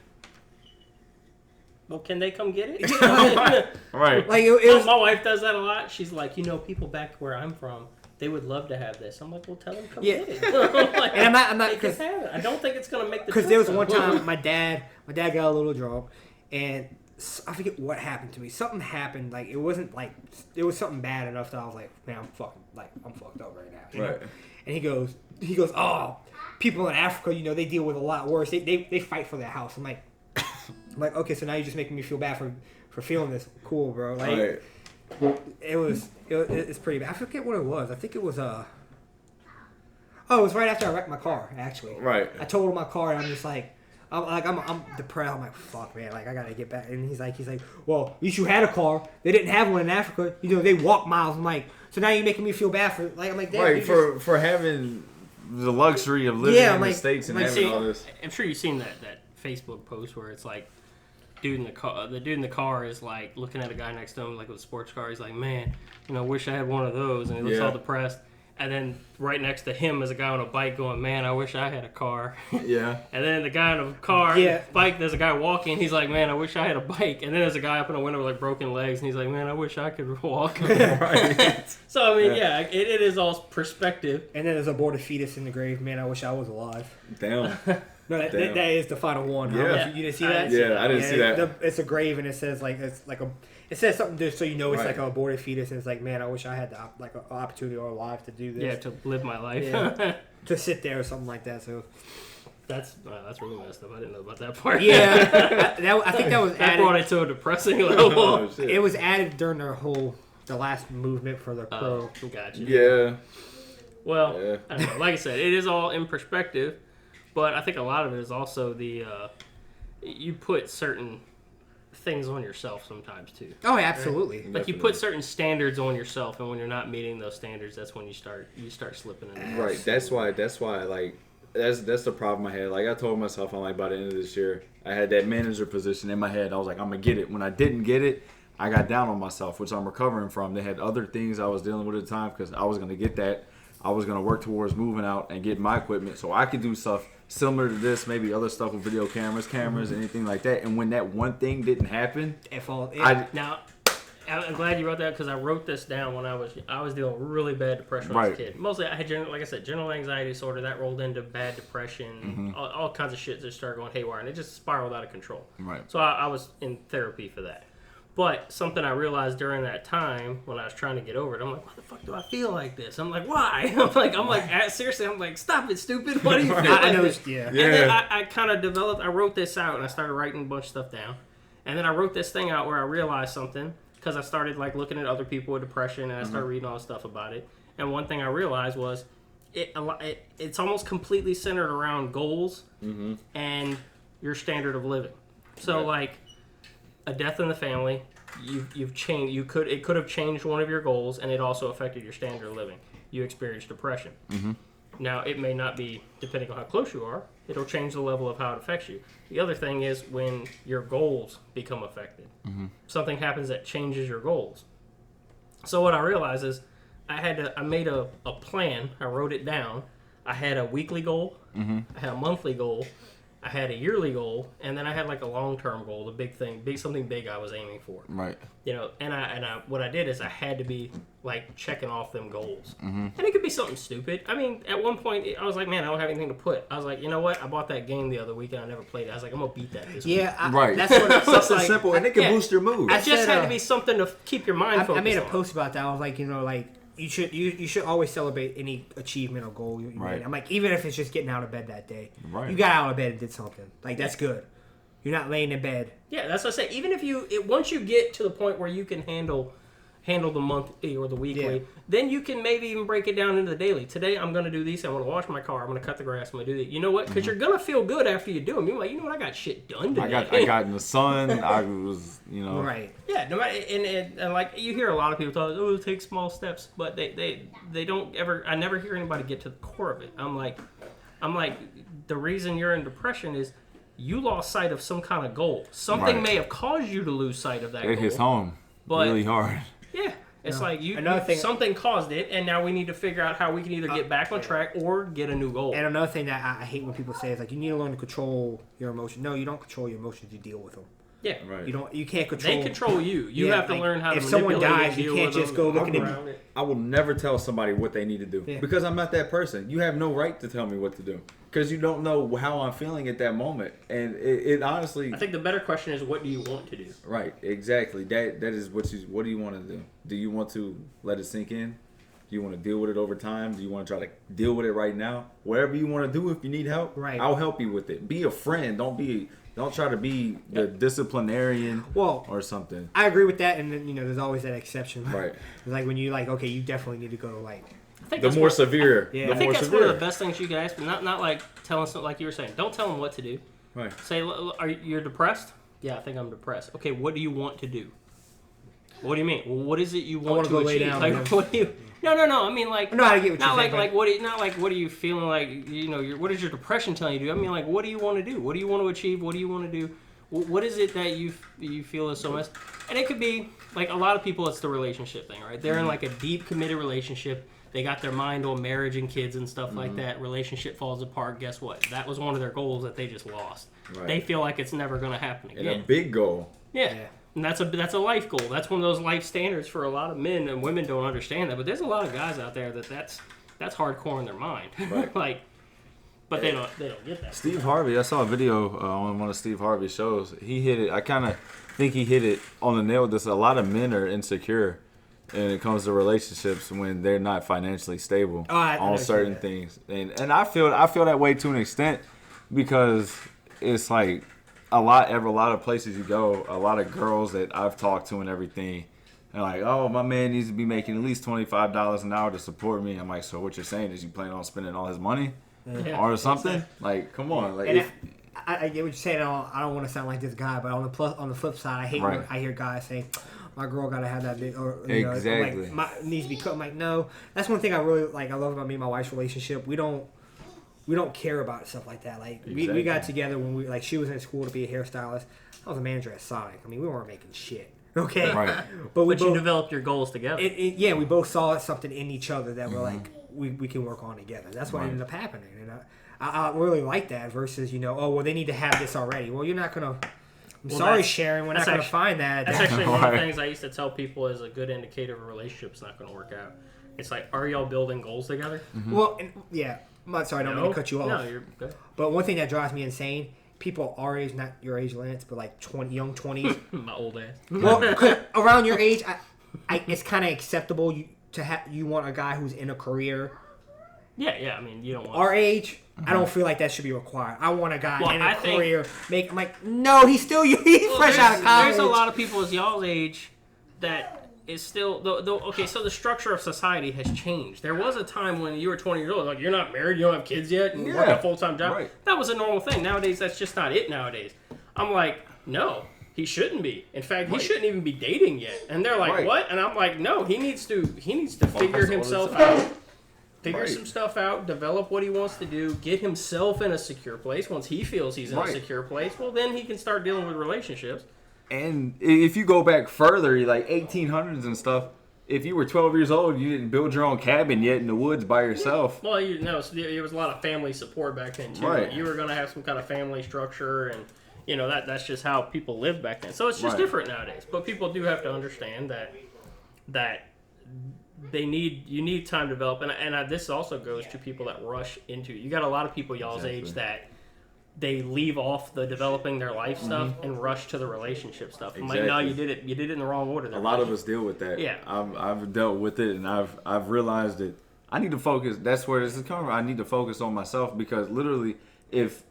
Well, can they come get it? Right. Like it was, my wife does that a lot. She's like, you know, people back where I'm from, they would love to have this. I'm like, well, tell them come get it. Like, and I'm not because I don't think it's gonna make the. Because there was one time my dad got a little drunk, and I forget what happened to me. Something happened. Like it wasn't like it was something bad enough that I was like, man, I'm fucked up right now. You know? And he goes, oh, people in Africa, you know, they deal with a lot worse. They fight for their house. I'm like, okay, so now you're just making me feel bad for feeling this. Cool, bro. Like, it's pretty bad. I forget what it was. I think it was it was right after I wrecked my car, actually. Right. I totaled my car, and I'm just like, I'm depressed. I'm like, fuck, man. Like, I gotta get back. And he's like, well, at least you had a car. They didn't have one in Africa. You know, they walk miles. I'm like, so now you're making me feel bad for, like, I'm like, damn. Right, for having the luxury of living in the States and having all this. I'm sure you've seen that Facebook post where it's like, the dude in the car is like looking at a guy next to him like with a sports car. He's like, man, you know, I wish I had one of those. And he looks all depressed. And then right next to him is a guy on a bike going, man, I wish I had a car. Yeah. And then the guy on a bike, there's a guy walking. He's like, man, I wish I had a bike. And then there's a guy up in a window with like broken legs. And he's like, man, I wish I could walk. Right. So, I mean, it is all perspective. And then there's a aborted fetus in the grave. Man, I wish I was alive. Damn. No, that is the final one. Huh? Yeah. You didn't see that? I didn't see that. It's a grave, and it says it says something just so you know it's like an aborted fetus, and it's like, man, I wish I had the an opportunity or life to do this. Yeah, to live my life. Yeah. To sit there or something like that. So that's really messed up. I didn't know about that part. Yeah, I think that was added. That brought it to a depressing level. Oh, shit. It was added during the last movement for the pro. Gotcha. Yeah. Well, I don't know. Like I said, it is all in perspective. But I think a lot of it is also you put certain things on yourself sometimes too. Oh, absolutely. Right? Like you put certain standards on yourself, and when you're not meeting those standards, that's when you start slipping in. Right. That's why. Like that's the problem I had. Like I told myself, I'm like by the end of this year, I had that manager position in my head. I was like, I'm gonna get it. When I didn't get it, I got down on myself, which I'm recovering from. They had other things I was dealing with at the time because I was gonna get that. I was gonna work towards moving out and getting my equipment so I could do stuff similar to this, maybe other stuff with video cameras, anything like that. And when that one thing didn't happen, now I'm glad you wrote that because I wrote this down when I was dealing with really bad depression when I was a kid. Mostly I had general anxiety disorder that rolled into bad depression, all kinds of shit just started going haywire, and it just spiraled out of control. Right. So I was in therapy for that. But something I realized during that time when I was trying to get over it, I'm like, why the fuck do I feel like this? I'm like, why? Seriously, I'm like, stop it, stupid. Why do you feel like this? Yeah. And then I kind of developed, I wrote this out and I started writing a bunch of stuff down. And then I wrote this thing out where I realized something because I started like looking at other people with depression and I started reading all this stuff about it. And one thing I realized was it's almost completely centered around goals and your standard of living. So like, a death in the family, you've changed. It could have changed one of your goals, and it also affected your standard of living. You experienced depression. Now it may not be, depending on how close you are, it'll change the level of how it affects you. The other thing is when your goals become affected. Something happens that changes your goals. So what I realize is I made a plan. I wrote it down. I had a weekly goal. I had a monthly goal. I had a yearly goal, and then I had like a long-term goal, the big thing, something big I was aiming for. Right. You know, and I what I did is I had to be like checking off them goals, and it could be something stupid. I mean, at one point I was like, man, I don't have anything to put. I was like, you know what? I bought that game the other week and I never played it. I was like, I'm gonna beat that this week. Yeah, Right. That's what Something like, simple, and it can boost your mood. It just said, had to be something to keep your mind focused. I made a on. post about that. I was like, like you should always celebrate any achievement or goal you Right. made. I'm like, even if it's just getting out of bed that day, Right. you got out of bed and did something. Like that's good. You're not laying in bed. Yeah, that's what I say. Even if once you get to the point where you can handle the monthly or the weekly, then you can maybe even break it down into the daily. Today I'm going to do these. I'm going to wash my car. I'm going to cut the grass. I'm going to do that. You know what? Because you're going to feel good after you do them. You're like, you know what? I got shit done today. I got in the sun. I was, Right. Yeah, no matter, and like you hear a lot of people talk, oh, take small steps, but they don't ever. I never hear anybody get to the core of it. I'm like, the reason you're in depression is you lost sight of some kind of goal. Something Right. may have caused you to lose sight of that goal. It hits home But- really hard. Yeah. It's like Another thing- something caused it, and now we need to figure out how we can either get back on track or get a new goal. And another thing that I hate when people say is like you need to learn to control your emotions. No, you don't control your emotions. You deal with them. Yeah. Right. You can't control. They control you. You Yeah, have to like, learn how to if someone manipulate dies, and you deal can't with just them go and looking walk at- around it. I will never tell somebody what they need to do Yeah. because I'm not that person. You have no right to tell me what to do because you don't know how I'm feeling at that moment. And it honestly, I think the better question is, what do you want to do? right, exactly. That is what do you want to do? Do you want to let it sink in? Do you want to deal with it over time? Do you want to try to deal with it right now? Whatever you want to do, if you need help, Right. I'll help you with it. Be a friend. Don't try to be the disciplinarian or something. I agree with that, and then there's always that exception. Right. It's like when you okay, you definitely need to go like. I think The that's more what- severe, Yeah. the I think more that's severe. one of the best things you can ask, but not like telling something like you were saying. Don't tell them what to do. Right. Say, are you depressed? Yeah, I think I'm depressed. Okay, what do you want to do? What do you mean? Well, what is it you want wanna to go lay achieve? down, Like, man. what do you? No. I mean, like, No, I get what not you're like saying, like what are you feeling like? What is your depression telling you to do? I mean, like, what do you want to do? What do you want to achieve? What do you want to do? What is it that you feel is so much? And it could be like a lot of people. It's the relationship thing, right? They're in like a deep committed relationship. They got their mind on marriage and kids and stuff like that. Relationship falls apart. Guess what? That was one of their goals that they just lost. Right. They feel like it's never going to happen again. And a big goal. Yeah. Yeah. And that's a life goal. That's one of those life standards for a lot of men, and women don't understand that. But there's a lot of guys out there that's hardcore in their mind. Right. But they don't get that. Steve Harvey, I saw a video on one of Steve Harvey's shows. He hit it. I kind of think he hit it on the nail with this. A lot of men are insecure when it comes to relationships when they're not financially stable I on know certain that. things. And I feel that way to an extent because it's like a lot of places you go, a lot of girls that I've talked to and everything, they're like, oh, my man needs to be making at least $25 an hour to support me. I'm like, so what you're saying is you plan on spending all his money? Yeah. Or something? Like, come on. Like, And I get what you're saying. I don't want to sound like this guy, but on the flip side, I hate when Right. I hear guys say, "My girl gotta have that big," or Exactly. needs to be cut. I'm like, no. That's one thing I really like. I love about me and my wife's relationship. We don't care about stuff like that. Like we got together when she was in school to be a hairstylist. I was a manager at Sonic. I mean, we weren't making shit. Okay. Right. But But you developed your goals together. yeah, we both saw something in each other that we're like, we can work on together. That's what ended up happening. And I really like that versus, oh, well, they need to have this already. Well, you're not going to... I'm sorry, that's- Sharon, we're not that's going to actually- find that. That's actually one of the Right. things I used to tell people is a good indicator of a relationship's not going to work out. It's like, are y'all building goals together? Well, yeah. I'm not sorry, I don't mean to cut you off. No, you're good. But one thing that drives me insane, people our age, not your age, Lance, but like young 20s. My old ass. Well, 'cause around your age, it's kind of acceptable you want a guy who's in a career. Yeah. I mean, you don't want Our age, I don't feel like that should be required. I want a guy Well, in I a think- career. I'm like, no, he's still he's fresh out of college. There's a lot of people as y'all's age that is still okay. So the structure of society has changed. There was a time when you were 20 years old, like you're not married, you don't have kids yet, and you work Yeah, a full-time job. right. That was a normal thing. Nowadays, that's just not it. Nowadays, I'm like, no, he shouldn't be. In fact, he shouldn't even be dating yet. And they're like, Right. what? And I'm like, no, he needs to figure all himself the time. out. Figure Right. some stuff out, develop what he wants to do, get himself in a secure place. Once he feels he's in Right. a secure place, well, then he can start dealing with relationships. And if you go back further, like 1800s and stuff, if you were 12 years old, you didn't build your own cabin yet in the woods by yourself. Well, you know, so there was a lot of family support back then too. Right. You were going to have some kind of family structure, and you know that's just how people lived back then. So it's just different nowadays. But people do have to understand that you need time to develop, and this also goes to people that rush into. You got a lot of people y'all's age that they leave off the developing their life stuff and rush to the relationship stuff. I'm like, no, you did it in the wrong order. A lot of us deal with that. Yeah, I've dealt with it, and I've realized that I need to focus. That's where this is coming from. I need to focus on myself, because literally, if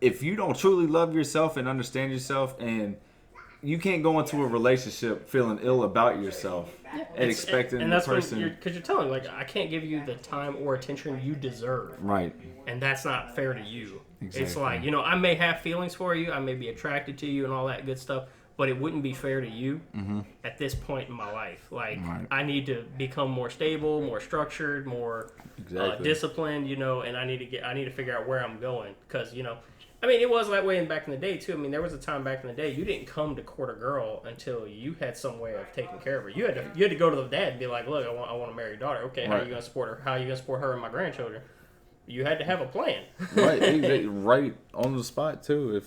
you don't truly love yourself and understand yourself, and you can't go into a relationship feeling ill about yourself and expecting and that's the person. Because you're telling, like, I can't give you the time or attention you deserve. Right. And that's not fair to you. Exactly. It's like, you know, I may have feelings for you, I may be attracted to you and all that good stuff, but it wouldn't be fair to you at this point in my life. Like, I need to become more stable, more structured, more disciplined, you know, and I need to figure out where I'm going. Because, you know, I mean, it was that way back in the day, too. I mean, there was a time back in the day you didn't come to court a girl until you had some way of taking care of her. You had to go to the dad and be like, look, I want to marry your daughter. Okay, how are you going to support her? How are you going to support her and my grandchildren? You had to have a plan. right on the spot, too.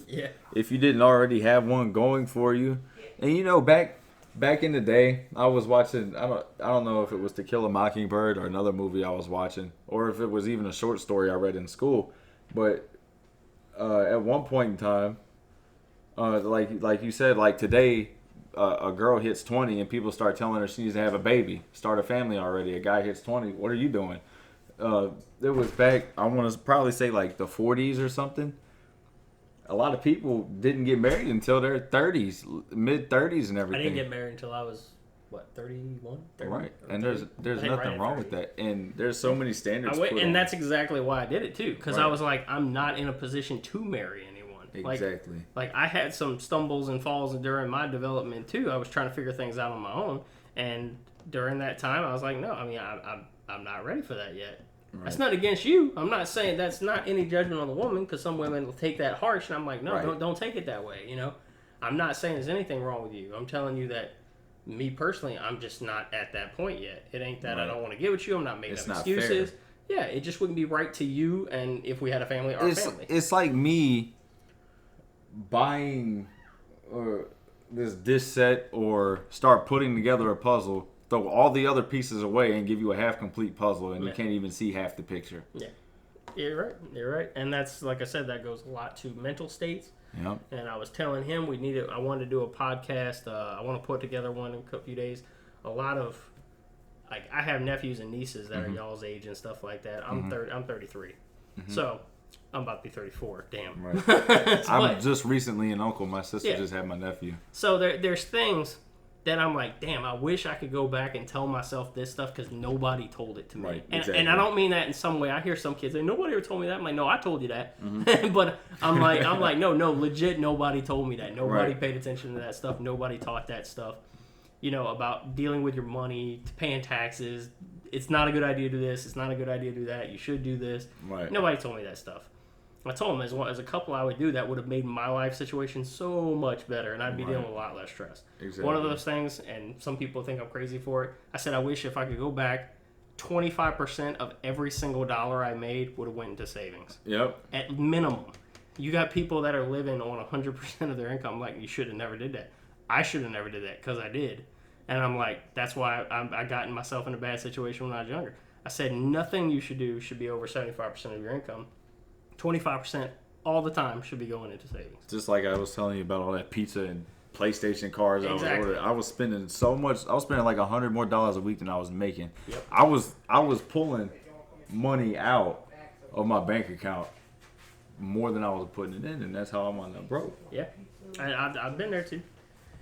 If you didn't already have one going for you. And, you know, back in the day, I was watching, I don't know if it was To Kill a Mockingbird or another movie I was watching, or if it was even a short story I read in school. But at one point in time, like you said, like today, a girl hits 20 and people start telling her she needs to have a baby, start a family already. A guy hits 20, what are you doing? It was back, I want to probably say like the 40s or something. A lot of people didn't get married until their 30s, mid 30s and everything. I didn't get married until I was, 31? 30, right. And there's nothing wrong with that. And there's so many standards. And that's exactly why I did it too. Because I was like, I'm not in a position to marry anyone. Exactly. Like I had some stumbles and falls during my development too. I was trying to figure things out on my own. And during that time, I was like, no, I mean, I'm not ready for that yet. Right. That's not against you. I'm not saying that's not any judgment on the woman, because some women will take that harsh, and I'm like, no, don't take it that way. You know, I'm not saying there's anything wrong with you. I'm telling you that me personally, I'm just not at that point yet. It ain't that I don't want to get with you. I'm not making up excuses. Fair. Yeah, it just wouldn't be right to you, and if we had a family, our family. It's like me buying this dish set or start putting together a puzzle, throw all the other pieces away and give you a half-complete puzzle, and you can't even see half the picture. Yeah, you're right. And that's, like I said, that goes a lot to mental states. Yep. And I was telling him I wanted to do a podcast. I want to put together one in a few days. A lot of, like, I have nephews and nieces that are y'all's age and stuff like that. I'm 33. So I'm about to be 34. Damn. Right. I'm just recently an uncle. My sister just had my nephew. So there's things that I'm like, damn, I wish I could go back and tell myself this stuff because nobody told it to me. Right, and I don't mean that in some way. I hear some kids say, nobody ever told me that. I'm like, no, I told you that. But I'm like, no, legit, nobody told me that. Nobody paid attention to that stuff. Nobody taught that stuff. You know, about dealing with your money, paying taxes. It's not a good idea to do this. It's not a good idea to do that. You should do this. Right. Nobody told me that stuff. I told them as a couple I would do that would have made my life situation so much better, and I'd be dealing with a lot less stress. Exactly. One of those things, and some people think I'm crazy for it, I said I wish if I could go back, 25% of every single dollar I made would have went into savings. Yep. At minimum. You got people that are living on 100% of their income. Like, you should have never did that. I should have never did that because I did. And I'm like, that's why I got myself in a bad situation when I was younger. I said nothing you should do should be over 75% of your income. 25% all the time should be going into savings. Just like I was telling you about all that pizza and PlayStation cards I was ordering. I was spending so much. I was spending like $100 more a week than I was making. Yep. I was pulling money out of my bank account more than I was putting it in, and that's how I'm on that broke. Yeah, I've been there too.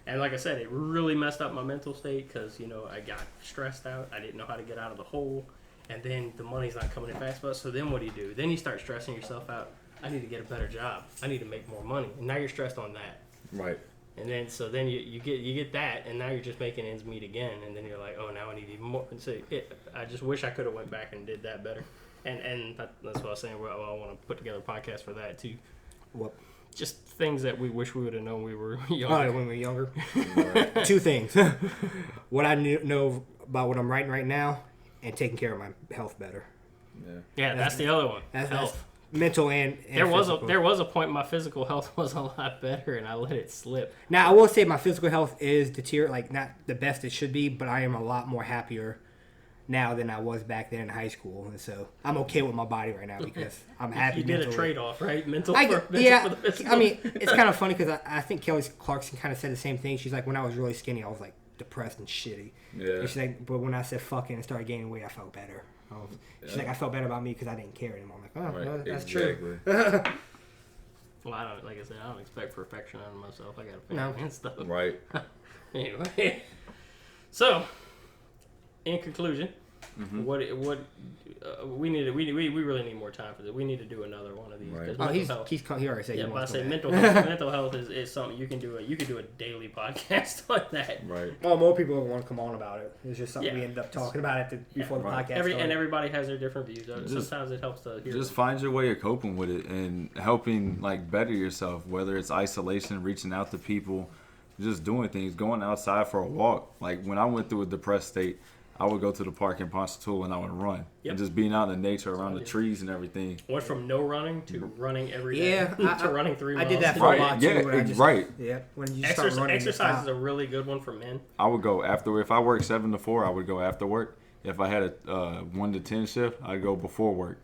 And like I said, it really messed up my mental state because, you know, I got stressed out. I didn't know how to get out of the hole. And then the money's not coming in fast enough. So then what do? Then you start stressing yourself out. I need to get a better job. I need to make more money. And now you're stressed on that. Right. And then you get that, and now you're just making ends meet again. And then you're like, oh, now I need even more. And so I just wish I could have went back and did that better. And that's what I was saying. Well, I want to put together a podcast for that too. What? Just things that we wish we would have known we were younger. Oh, when we were younger. Two things. What I know about what I'm writing right now and taking care of my health better. Yeah, that's the other one. Health. Mental and there physical. was a point my physical health was a lot better, and I let it slip. Now I will say my physical health is deteriorating, like not the best it should be, but I am a lot more happier now than I was back then in high school, and so I'm okay with my body right now because I'm happy. You did mentally. A trade-off, right? Mental for the physical. I mean, it's kind of funny because I think Kelly Clarkson kind of said the same thing. She's like, when I was really skinny, I was like depressed and shitty. Yeah. And she's like, but when I said fucking and started gaining weight, I felt better. She's like, I felt better about me because I didn't care anymore. I'm like, oh, Right. no, that's Exactly. true. Well, I don't. Like I said, I don't expect perfection out of myself. I got to No. and stuff. Right. Anyway, so in conclusion, Mm-hmm. what we really need more time for this. We need to do another one of these. Right. Mental He health- already said Yeah, he but I wants to say come back. mental health is something you can do. You can do a daily podcast on that. Right. Well, more people want to come on about it. It's just something Yeah. we ended up talking about before the Right. podcast. And started. everybody has their different views. Just- Sometimes it helps to hear. Just them. find your way of coping with it and helping like better yourself, whether it's isolation, reaching out to people, just doing things, going outside for a walk. Like when I went through a depressed state, I would go to the park in Ponchatoula and I would run. Yep. And just being out in the nature around I the did. trees and everything. Went from no running to running every day. Yeah, to running 3 miles. I did that for Right, a while too. yeah, when I just, right. Yeah, when you just start running, you Exercise stop. is a really good one for men. I would go after, if I worked 7 to 4, I would go after work. If I had a 1 to 10 shift, I'd go before work.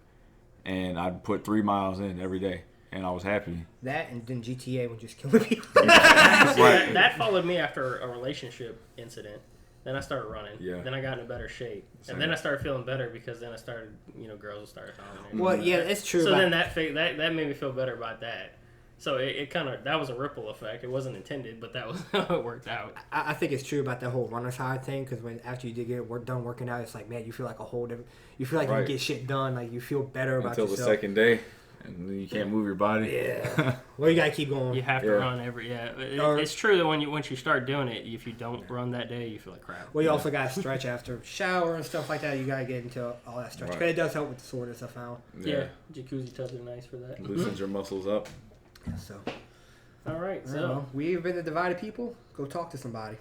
And I'd put 3 miles in every day. And I was happy. That and then GTA would just kill people. Right. That followed me after a relationship incident. Then I started running. Yeah. Then I got in a better shape. Same. And then I started feeling better because then I started, girls started calling me. Well, yeah, it's true. So but- then that made me feel better about that. So it kind of, that was a ripple effect. It wasn't intended, but that was how it worked out. I think it's true about that whole runner's high thing because after you did get done working out, it's like, man, you feel like a whole different. You feel like you Right. can get shit done. Like you feel better about Until yourself. the second day. And then you can't move your body. Yeah. Well, you gotta keep going. You have to Yeah. run it's true that once you start doing it, if you don't run that day, you feel like crap. Well, you also gotta stretch after shower and stuff like that. You gotta get into all that stretch. Right. But it does help with the soreness I found. Yeah. Jacuzzi tubs are nice for that. Loosens your muscles up. So, All right, so. well, we've been the Divided People. Go talk to somebody.